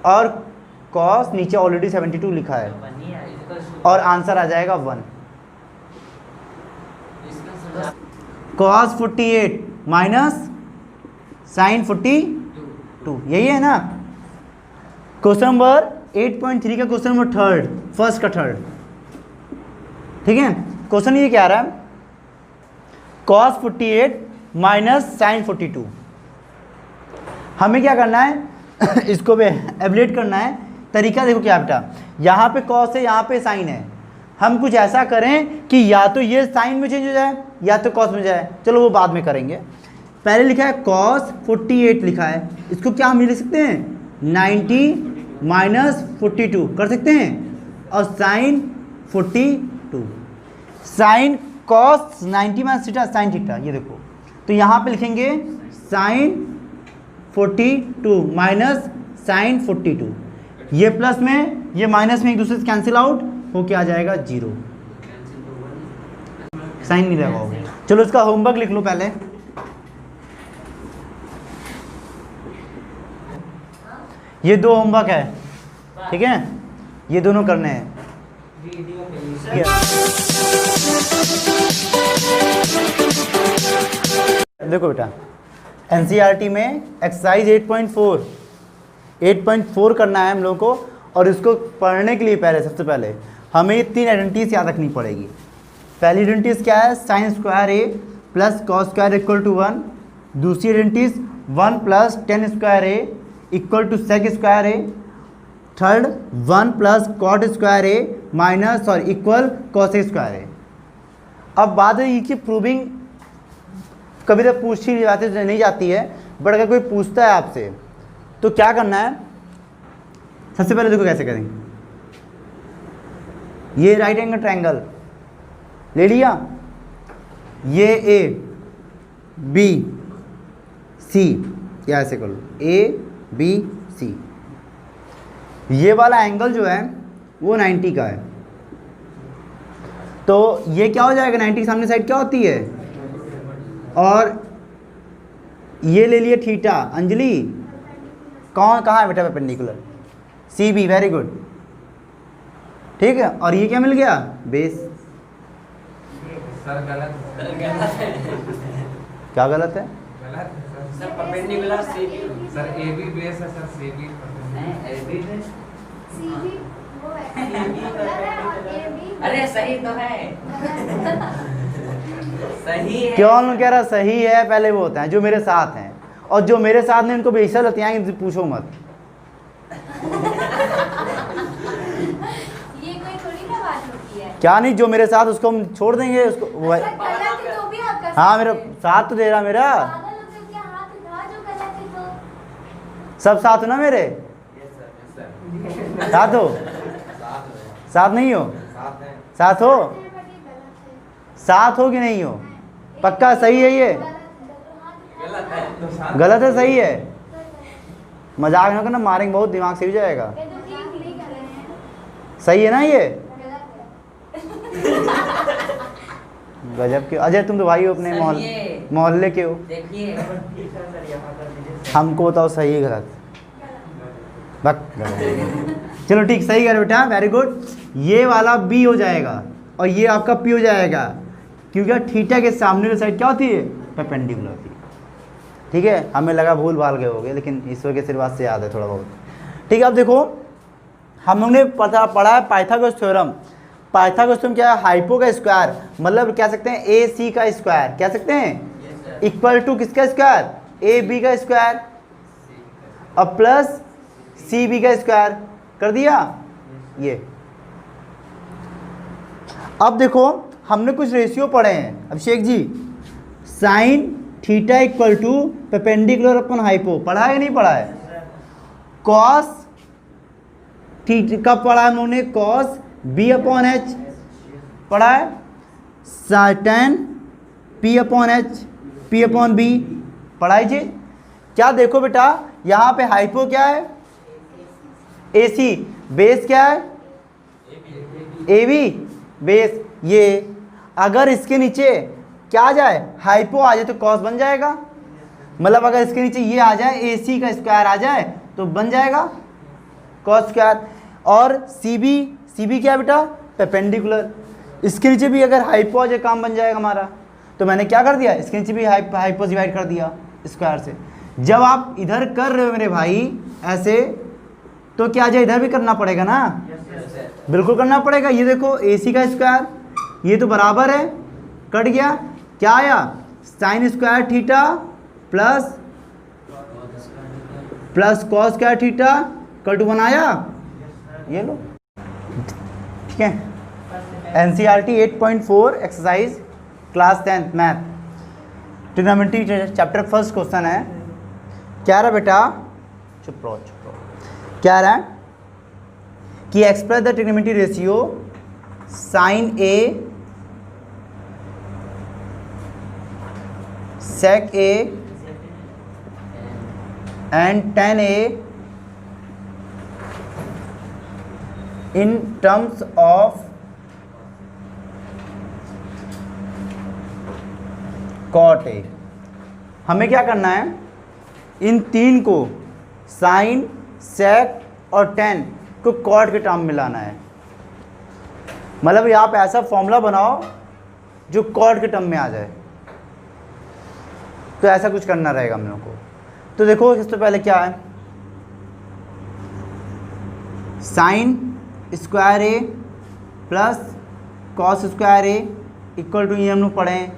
और कॉस नीचे ऑलरेडी 72 लिखा है बनिए और आंसर आ जाएगा 1। कॉस 48 माइनस साइन 42, यही है ना। क्वेश्चन नंबर 8.3 का क्वेश्चन नंबर थर्ड, फर्स्ट का थर्ड, ठीक है। क्वेश्चन ये क्या आ रहा है, कॉस 48 माइनस साइन 42। हमें क्या करना है इसको भी एवलेट करना है। तरीका देखो क्या बेटा, यहाँ पे कॉस है, यहाँ पे साइन है। हम कुछ ऐसा करें कि या तो ये साइन में चेंज हो जाए या तो कॉस में जाए, चलो वो बाद में करेंगे। पहले लिखा है कॉस 48 लिखा है, इसको क्या हम लिख सकते हैं 90 माइनस 42 कर सकते हैं, और sine 42, sine cos 90 minus theta sine theta, ये देखो। तो यहाँ पे लिखेंगे साइन 42 माइनस साइन 42, ये प्लस में ये माइनस में एक दूसरे से कैंसिल आउट होके आ जाएगा 0, साइन नहीं लगाओगे। चलो इसका होमवर्क लिख लो पहले। ये 2 होमवर्क है, ठीक है, ये दोनों करने हैं। देखो बेटा एनसीईआरटी में एक्सरसाइज 8.4 करना है हम लोगों को, और इसको पढ़ने के लिए पहले सबसे पहले हमें 3 आइडेंटिटीज याद रखनी पड़ेगी। पहली आइडेंटिटीज क्या है, sine square A plus cos square equal to 1। दूसरी identities 1 plus tan square A equal to sec square A. Third 1 plus cot square A minus और इक्वल कॉस स्क्वायर ए। अब बात है कि प्रूविंग कभी तो पूछी जाती नहीं जाती है, बट अगर कोई पूछता है आपसे तो क्या करना है, सबसे पहले देखो कैसे करेंगे। ये राइट एंगल ट्रायंगल ले लिया, ये ए बी सी, या ऐसे कर लो ए बी सी। ये वाला एंगल जो है वो 90 का है, तो ये क्या हो जाएगा 90 के सामने साइड क्या होती है, और ये ले लिए थीटा। अंजलि कहाँ है बेटा perpendicular, C B, very good, ठीक है। और ये क्या मिल गया बेस। सर गलत है क्या गलत है, गलत है sir, perpendicular C B, sir A B base है सर, सी बी अरे सही तो है सही है। क्यों कह रहा सही है, पहले वो होता है जो मेरे साथ हैं, और जो मेरे साथ नहीं उनको बेईसा लगती हैं, इनसे पूछो मत। ये कोई थोड़ी ना बात होती है। क्या नहीं, जो मेरे साथ उसको हम छोड़ देंगे उसको अगर गलत है तो भी आप कर हाँ सकते मेरा हैं। साथ तो दे रहा मेरा, पागल हो तो क्या हाथ उठा जो गलत है तो। सब साथ हो ना मेरे, साथ हो, साथ नहीं हो, साथ हो, बट ये गलत है। साथ हो कि नहीं हो, पक्का सही है ये, गलत है तो हाथ गलत है सही है, मजाक ना करना, मारेंगे बहुत, दिमाग से भी जाएगा। ये तो ठीक नहीं कर रहे हैं। सही है ना ये, गलत है। गजब के। अजय तुम तो भाई हो अपने सही है। मोहल्ले के हो, देखिए हमको बताओ सही है गलत, बक गलत। चलो ठीक, सही कर बेटा, वेरी गुड। ये वाला बी हो जाएगा और ये आपका पी हो जाएगा, क्योंकि थीटा के सामने की साइड क्या होती है, परपेंडिकुलर होती है, ठीक है। हमें लगा भूल भाल गए होगे, लेकिन ईश्वर के आशीर्वाद से याद है थोड़ा बहुत, ठीक है। अब देखो हम लोग ने पढ़ा है पाइथागोरस थ्योरम। पाइथागोरस थ्योरम क्या है, हाइपो का स्क्वायर, मतलब कह सकते हैं ए सी का स्क्वायर, कह सकते हैं इक्वल टू किसका स्क्वायर, ए बी का स्क्वायर और प्लस सी बी का स्क्वायर, कर दिया ये। अब देखो हमने कुछ रेशियो पढ़े हैं Abhishek ji, sine theta equal to perpendicular upon hypo, पढ़ा है या नहीं पढ़ा है। कॉस थीटा कब पढ़ा है हम लोगों ने, कॉस बी अपॉन एच पढ़ा है, sine P upon H P upon B पढ़ा है जी। क्या देखो बेटा यहाँ पे हाइपो क्या है, ए सी, बेस क्या है ए बी बेस। ये अगर इसके नीचे क्या आ जाए, हाइपो आ जाए तो कॉस बन जाएगा, मतलब अगर इसके नीचे ये आ जाए ए सी का स्क्वायर आ जाए तो बन जाएगा, कॉस स्क्वायर। और सी बी क्या है बेटा, परपेंडिकुलर। इसके नीचे भी अगर हाइपोज है काम बन जाएगा हमारा। तो मैंने क्या कर दिया, इसके नीचे भी हाइपोज डिवाइड कर दिया स्क्वायर से। जब आप इधर कर रहे हो मेरे भाई ऐसे, तो क्या जो इधर भी करना पड़ेगा ना, बिल्कुल करना पड़ेगा। ये देखो AC का स्क्वायर, ये तो बराबर है, कट गया, क्या आया sign square theta plus cos square theta cut बनाया, ये लो, ठीक है। NCERT 8.4 exercise class 10th math, trigonometry chapter first question है। क्या रहा बेटा, चुप रहो, क्या रहा है कि express the trigonometry ratio sine A sec A and tan A in terms of cot A। हमें क्या करना है, इन तीन को साइन, सेक और टेन को कॉट के टर्म में लाना है। मतलब आप ऐसा फॉर्मूला बनाओ जो कॉट के टर्म में आ जाए, तो ऐसा कुछ करना रहेगा हम लोग को। तो देखो इससे पहले क्या है, sine square A plus cos square A equal to, ये हम लोग पढ़े हैं,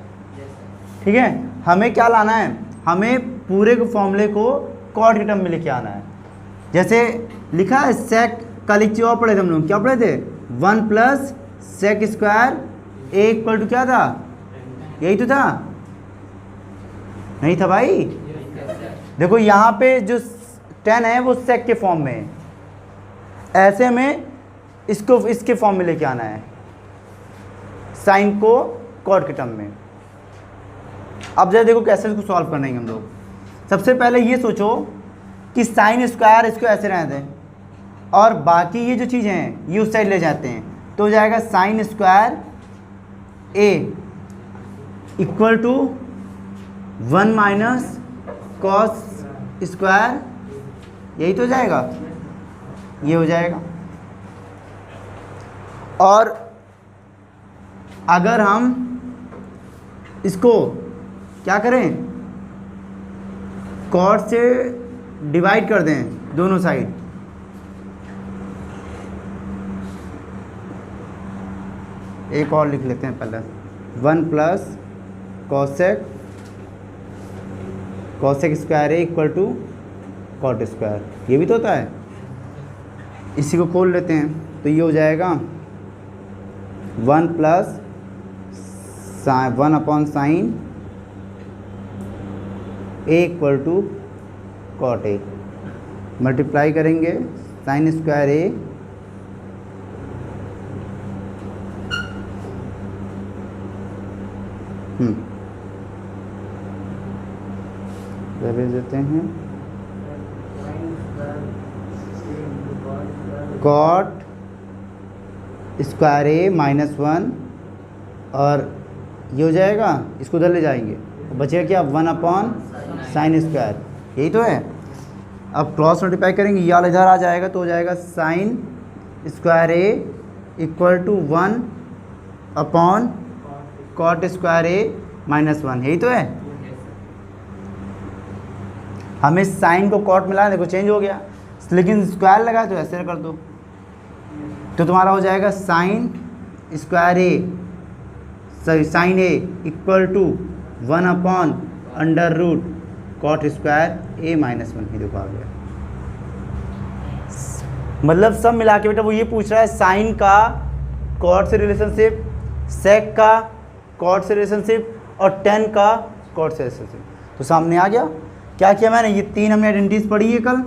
ठीक है। हमें क्या लाना है, हमें पूरे के फॉर्मूले को कॉट के टर्म में लेके आना है। जैसे लिखा है सेक, कल एक चीज और पढ़े थे हम लोग, क्या पढ़े थे, 1 plus sec square A equal to क्या था, यही तो था, नहीं था भाई। देखो यहाँ पे जो 10 है वो सेक के फॉर्म में है, ऐसे में इसको इसके फॉर्म में लेके आना है, साइन को कॉट के टर्म में। अब जरा देखो कैसे इसको सॉल्व करना है हम लोग। सबसे पहले ये सोचो कि साइन स्क्वायर इसको ऐसे रहने दें और बाकी ये जो चीज़ें हैं ये उस साइड ले जाते हैं, तो हो जाएगा sine square A equal to 1 minus cos square, यही तो हो जाएगा, ये हो जाएगा। और अगर हम इसको क्या करें, कॉट से डिवाइड कर दें दोनों साइड, एक और लिख लेते हैं पहले, 1 plus cosec square A equal to cot square, ये भी तो होता है। इसी को खोल लेते हैं, तो ये हो जाएगा 1 plus 1 upon sine A equal to cot A, multiply करेंगे साइन स्क्वायर A भेज देते हैं, कॉट स्क्वायर A माइनस 1, और ये हो जाएगा, इसको उधर ले जाएंगे, बचेगा क्या, 1 अपॉन साइन स्क्वायर, यही तो है। अब क्रॉस मल्टीप्लाई करेंगे, ये वाला इधर आ जाएगा, तो हो जाएगा sine square A equal to 1 upon cot square A minus 1, यही तो है। हमें साइन को कॉट मिला, देखो चेंज हो गया, लेकिन स्क्वायर लगा तो ऐसे कर दो, तो तुम्हारा हो जाएगा sine square A, sine A equal to 1 upon under root cot square A minus 1, ही देखो आ गया। मतलब सब मिला के बेटा वो ये पूछ रहा है, साइन का कॉट से रिलेशनशिप, सेक का कॉट से रिलेशनशिप और टेन का कॉट से रिलेशनशिप, तो सामने आ गया। क्या किया मैंने, ये 3 हमने आइडेंटिटीज पढ़ी है कल,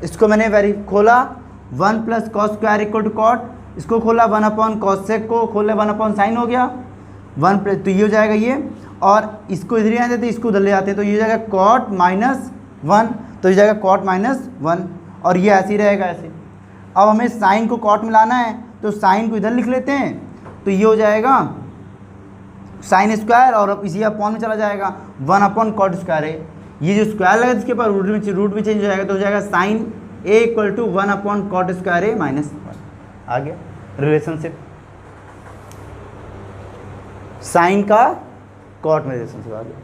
इसको मैंने खोला 1 plus cos square equal to cot, इसको खोला 1 अपॉन कॉस सेक को खोला 1 अपॉन साइन, हो गया 1 प्लस, तो ये हो जाएगा ये, और इसको इधर ही आते थे, इसको उधर ले आते हैं, तो ये हो जाएगा कॉट माइनस 1, तो ये जाएगा कॉट माइनस 1, और ये ऐसे ही रहेगा ऐसे। अब हमें साइन को कॉट मिलाना है, तो साइन को इधर लिख लेते हैं, तो ये हो जाएगा साइन स्क्वायर, और अब इसी अपॉन में चला जाएगा 1 अपॉन कॉट स्क्वायर है, ये जो स्क्वायर लगा इसके ऊपर रूट में चेंज हो जाएगा, तो हो जाएगा sine A equal to 1 upon cot square A minus 1 आ गया रिलेशनशिप। साइन का कॉट में रिलेशनशिप आ गया।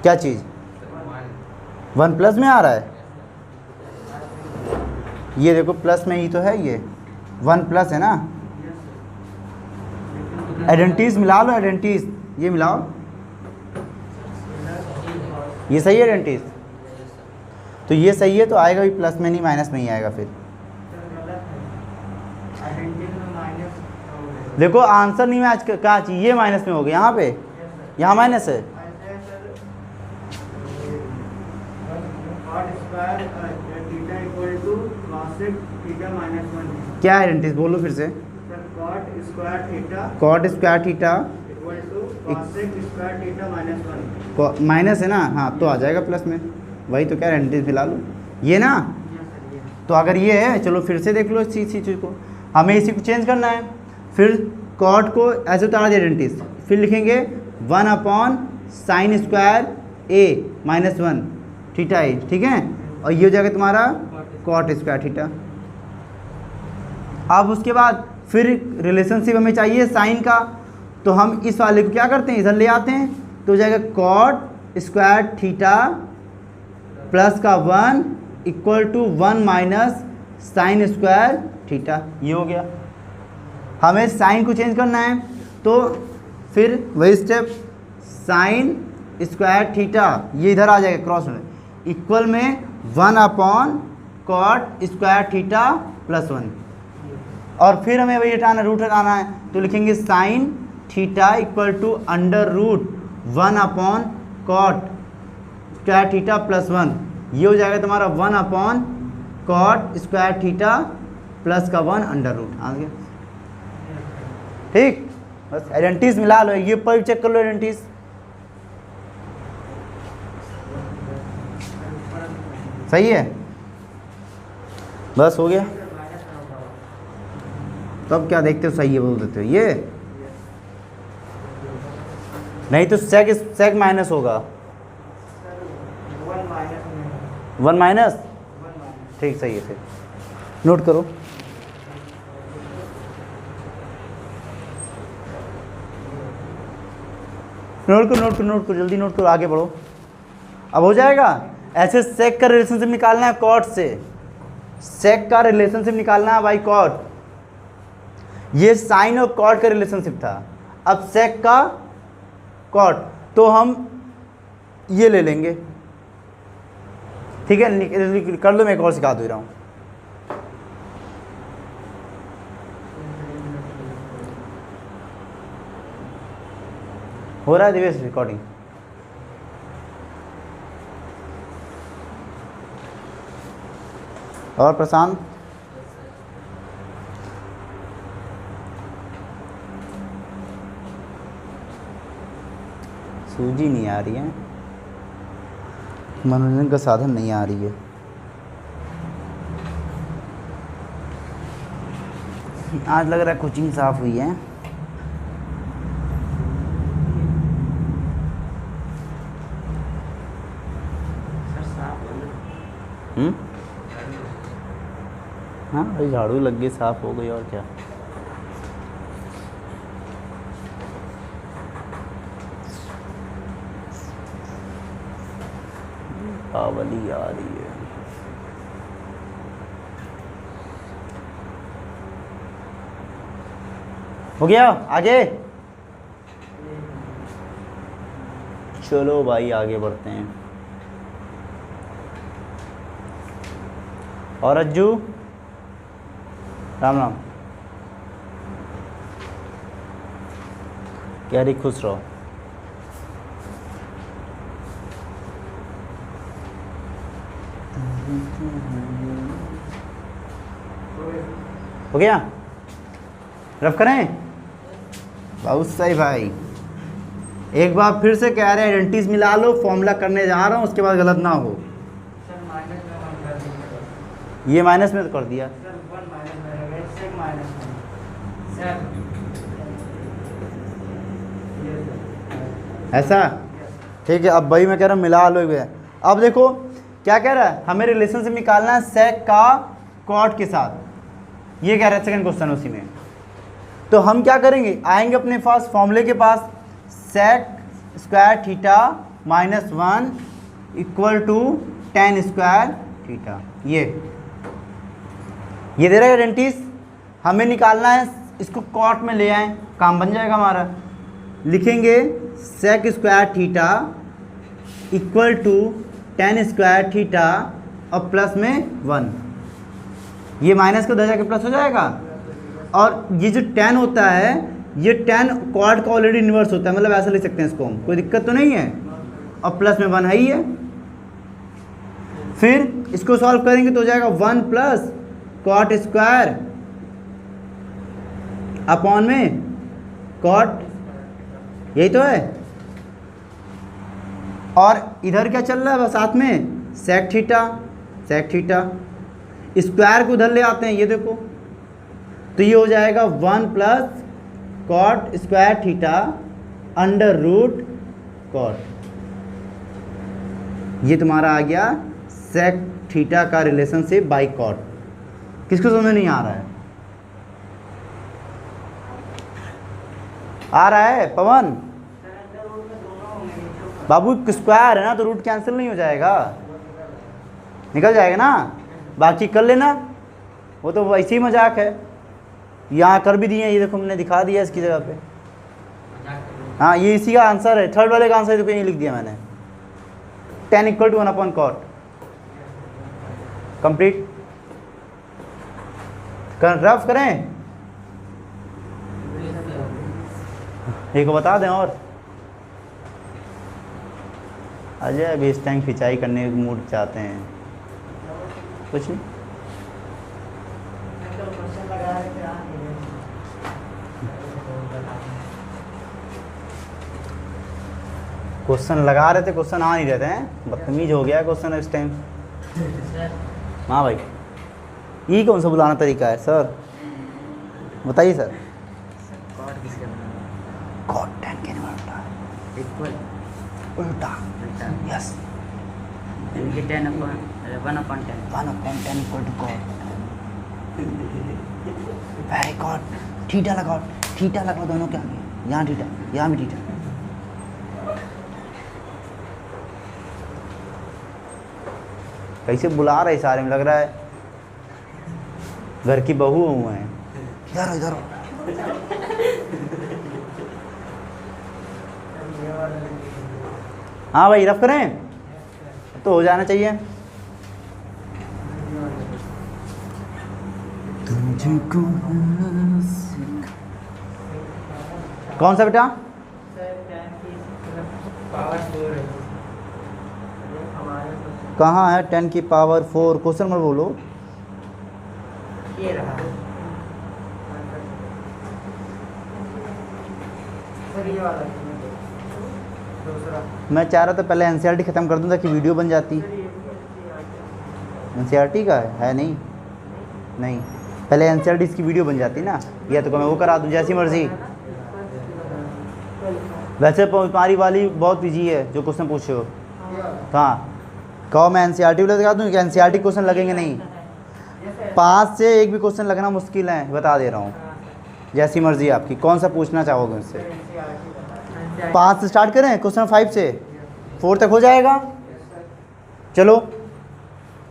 क्या चीज़ 1 प्लस में आ रहा है, ये देखो प्लस में ही तो है, ये 1 प्लस है ना। आइडेंटिटीज मिला लो, आइडेंटिटीज ये मिलाओ, ये सही है आइडेंटिटीज, तो ये सही है तो आएगा भी प्लस में नहीं माइनस में ही आएगा। फिर देखो आंसर नहीं मैच कहाँ चाहिए, ये माइनस में हो गया, यहाँ पे यहाँ माइनस है। क्या है आइडेंटिटीज बोलो फिर से। कॉट स्क्वायर थीटा माइनस है ना, हाँ तो आ जाएगा प्लस में, वही तो क्या आइडेंटिटीज मिला लो ये ना। तो अगर ये है चलो फिर से देख लो इसी चीज़ को, हमें इसी को चेंज करना है। फिर कॉट को ऐसे उतार दिया आइडेंटिटीज, फिर लिखेंगे 1 upon sign square A minus 1 theta ए, ठीक है, और ये हो जाएगा तुम्हारा कॉट स्क्वायर थीटा। अब उसके बाद फिर रिलेशनशिप हमें चाहिए साइन का, तो हम इस वाले को क्या करते हैं इधर ले आते हैं, तो हो जाएगा कॉट स्क्वायर थीटा प्लस का 1 equal to 1 minus sine square theta, ये हो गया। हमें साइन को चेंज करना है तो फिर वही स्टेप, साइन स्क्वायर थीटा ये इधर आ जाएगा क्रॉस में, इक्वल में 1 upon cot square theta plus 1, और फिर हमें वही हटाना रूट हटाना है, तो लिखेंगे sine theta equal to under root 1 upon cot square theta plus 1, ये हो जाएगा तुम्हारा 1 upon cot square theta plus का 1 अंडर रूट आ गया। ठीक, बस आइडेंटिटीज मिला लो, ये पर चेक कर लो आइडेंटिटीज। सही है, बस हो गया। तब क्या देखते हो, सही है बोल देते हो ये, नहीं तो सेक माइनस होगा, 1 माइनस, ठीक सही है। फिर नोट करो, नोट करो जल्दी नोट करो, आगे बढ़ो। अब हो जाएगा। ऐसे सेक का रिलेशनशिप निकालना है कॉट से, सेक का रिलेशनशिप निकालना है बाई कॉट। ये साइन और कॉट का रिलेशनशिप था, अब सेक का कॉट, तो हम ये ले लेंगे, ठीक है। कर लो, मैं एक और सिखा दे रहा हूँ। हो रहा है दिवेश रिकॉर्डिंग? और प्रशांत? सूजी नहीं आ रही है, मनोरंजन का साधन नहीं आ रही है। आज लग रहा है कोचिंग साफ हुई है। हाँ भाई, झाड़ू लग गई, साफ हो गई, और क्या। पावली आ रही है। हो गया, आगे चलो भाई, आगे बढ़ते हैं। और अज्जू, राम राम, क्या री, खुश रहो। हो गया, रफ करें। बहुत सही भाई, एक बार फिर से कह रहे हैं आइडेंटिटीज मिला लो, फॉर्मूला करने जा रहा हूँ, उसके बाद गलत ना हो। ये माइनस में तो कर दिया, ऐसा ठीक है। अब भाई मैं कह रहा हूँ मिला लो। अब देखो क्या कह रहा है, हमें रिलेशनशिप निकालना है सेक का कॉट के साथ। ये कह रहा है सेकंड क्वेश्चन उसी में। तो हम क्या करेंगे, आएंगे अपने पास फॉर्मूले के पास, sec square theta minus 1 equal to tan square theta. ये दे रहा है आइडेंटिटीज, हमें निकालना है, इसको कॉट में ले आए, काम बन जाएगा हमारा। लिखेंगे sec square theta equal to tan square theta और प्लस में 1, ये माइनस को उधर जाके प्लस हो जाएगा। और ये जो टेन होता है, ये टेन कॉट का ऑलरेडी इन्वर्स होता है, मतलब ऐसा लिख सकते हैं इसको हम, कोई दिक्कत तो नहीं है। और प्लस में 1 है ही है। फिर इसको सॉल्व करेंगे तो हो जाएगा 1 प्लस कॉट स्क्वायर अपॉन में कॉट, यही तो है। और इधर क्या चल रहा है साथ में, सेक थीटा स्क्वायर को उधर ले आते हैं, ये देखो, तो ये हो जाएगा 1 plus cot square theta under root cot. ये तुम्हारा आ गया सेक थीटा का रिलेशनशिप बाई कॉट। किसको समझ में नहीं आ रहा है? आ रहा है पवन? बाबू स्क्वायर है ना, तो रूट कैंसिल नहीं हो जाएगा, निकल जाएगा ना, बाकी कर लेना, वो तो वैसे ही मजाक है। यहाँ कर भी दिए, ये देखो हमने दिखा दिया इसकी जगह पे। हाँ, ये इसी का आंसर है, थर्ड वाले का आंसर देखो, यही लिख दिया मैंने, tan equal to 1 upon cot. Complete rough करें, एक को बता दें। और अजय अभी इस टाइम खिंचाई करने के मूड चाहते हैं, कुछ नहीं। क्वेश्चन लगा रहे थे, क्वेश्चन आ नहीं रहते हैं, बदतमीज हो गया क्वेश्चन इस टाइम। हाँ भाई, ये कौन सा बुलाना तरीका है सर, बताइए सर। कॉट टेन के नहीं इक्वल उल्टा, यस, इनके 1 upon 10 1 upon 10 equal to cot. Very good, theta लगाओ दोनों के आगे, यहाँ थीटा, यहाँ भी थीटा। कैसे बुला रहे सारे में, लग रहा है घर की बहू हुए हैं। इधर हाँ भाई, रफ करें तो हो जाना चाहिए। कौन सा बेटा? कहाँ है 10 की पावर 4? क्वेश्चन में बोलो। ये रहा मैं चाह रहा था पहले एनसीईआरटी ख़त्म कर दूं ताकि वीडियो बन जाती। एनसीईआरटी का है नहीं, पहले एनसीईआरटी इसकी वीडियो बन जाती ना, या तो मैं वो करा दूं, जैसी मर्जी। वैसे तुम्हारी वाली बहुत बिजी है जो क्वेश्चन पूछे हो। हाँ, कहो मैं एनसीईआरटी वाला दिखा दूँ कि एनसीईआरटी क्वेश्चन लगेंगे नहीं, 5 से 1 भी क्वेश्चन लगना मुश्किल है, बता दे रहा हूँ। जैसी मर्जी आपकी, कौन सा पूछना चाहोगे उससे। 5 से स्टार्ट करें, क्वेश्चन 5 से 4 तक हो जाएगा। चलो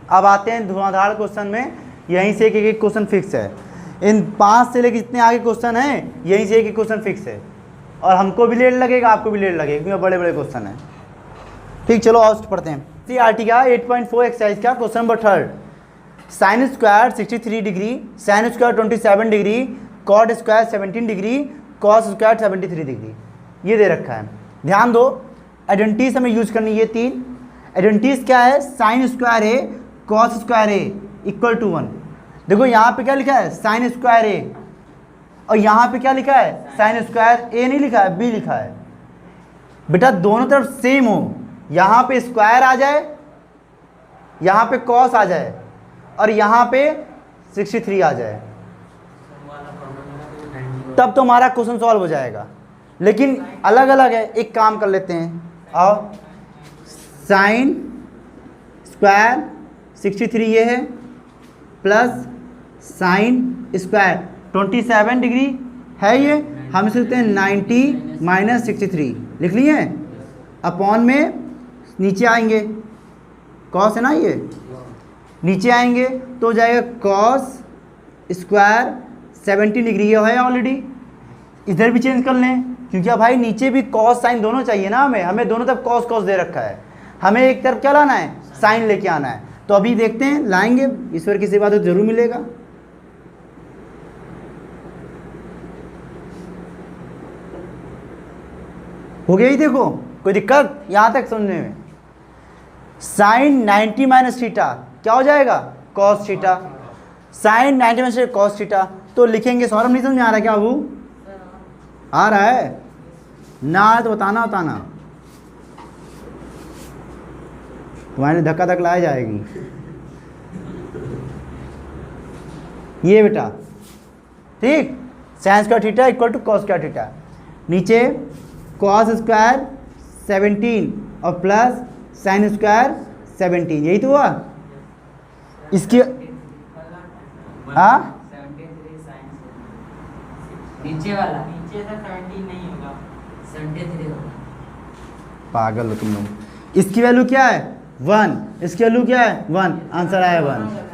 अब आते हैं धुआंधार क्वेश्चन में। यहीं से एक क्वेश्चन फिक्स है, इन 5 से लेकर जितने आगे क्वेश्चन हैं यहीं से एक क्वेश्चन फिक्स है, और हमको भी लेट लगेगा, आपको भी लेट लगेगा, क्योंकि बड़े बड़े क्वेश्चन हैं। ठीक, चलो और पढ़ते हैं। सीआरटी का 8.4 एक्सरसाइज का question number 3, sine square 63 degree, sine square 27 degree, cot square 17 degree, cos square 73 degree, ये दे रखा है। ध्यान दो, आइडेंटिटीज हमें यूज करनी है 3। आइडेंटिटीज क्या है? Sine square A cos square A equal to 1। देखो यहाँ पे क्या लिखा है? साइन स्क्वायर ए, और यहाँ पे क्या लिखा है? साइन स्क्वायर ए नहीं लिखा है, बी लिखा है। बेटा दोनों तरफ सेम हो, यहाँ पे स्क्वायर आ जाए, यहाँ पे कॉस आ जाए, और यहाँ पे 63 आ जाए, तब तो हमारा क्वेश्चन सॉल्व हो जाएगा। लेकिन अलग अलग है, एक काम कर लेते हैं। और साइन स्क्वायर 63 ये है प्लस साइन स्क्वायर 27 डिग्री है ये, हम इसे लिखते हैं 90 माइनस 63 लिख लिए अपॉन में नीचे आएंगे कॉस है ना ये, नीचे आएंगे तो हो जाएगा कॉस स्क्वायर 70 डिग्री है ऑलरेडी। इधर भी चेंज कर लें क्योंकि अब भाई नीचे भी कॉस साइन दोनों चाहिए ना, हमें दोनों तरफ कॉस कॉस दे रखा है, हमें एक तरफ क्या लाना है साइन लेके आना है। तो अभी देखते हैं लाएंगे, ईश्वर की सेवा तो जरूर मिलेगा। हो गया ही, देखो कोई दिक्कत यहाँ तक समझने में। साइन 90 माइनस थीटा क्या हो जाएगा cos theta, sine 90 minus cos theta. तो लिखेंगे, सौरभ नहीं समझ में आ रहा है क्या बाबू, आ रहा है ना तो बताना तुम्हारे धक्का धक लाई जाएगी। ये बेटा ठीक, sine square theta equal to cos square theta, नीचे कॉस स्क्वायर 17 और प्लस साइन स्क्वायर 17, यही तो हुआ। इसकी हाँ नीचे वाला नीचे से 17 नहीं होगा, 73 होगा। पागल हो तुम लोग। इसकी वैल्यू क्या है 1, इसकी वैल्यू क्या है 1, आंसर आया 1।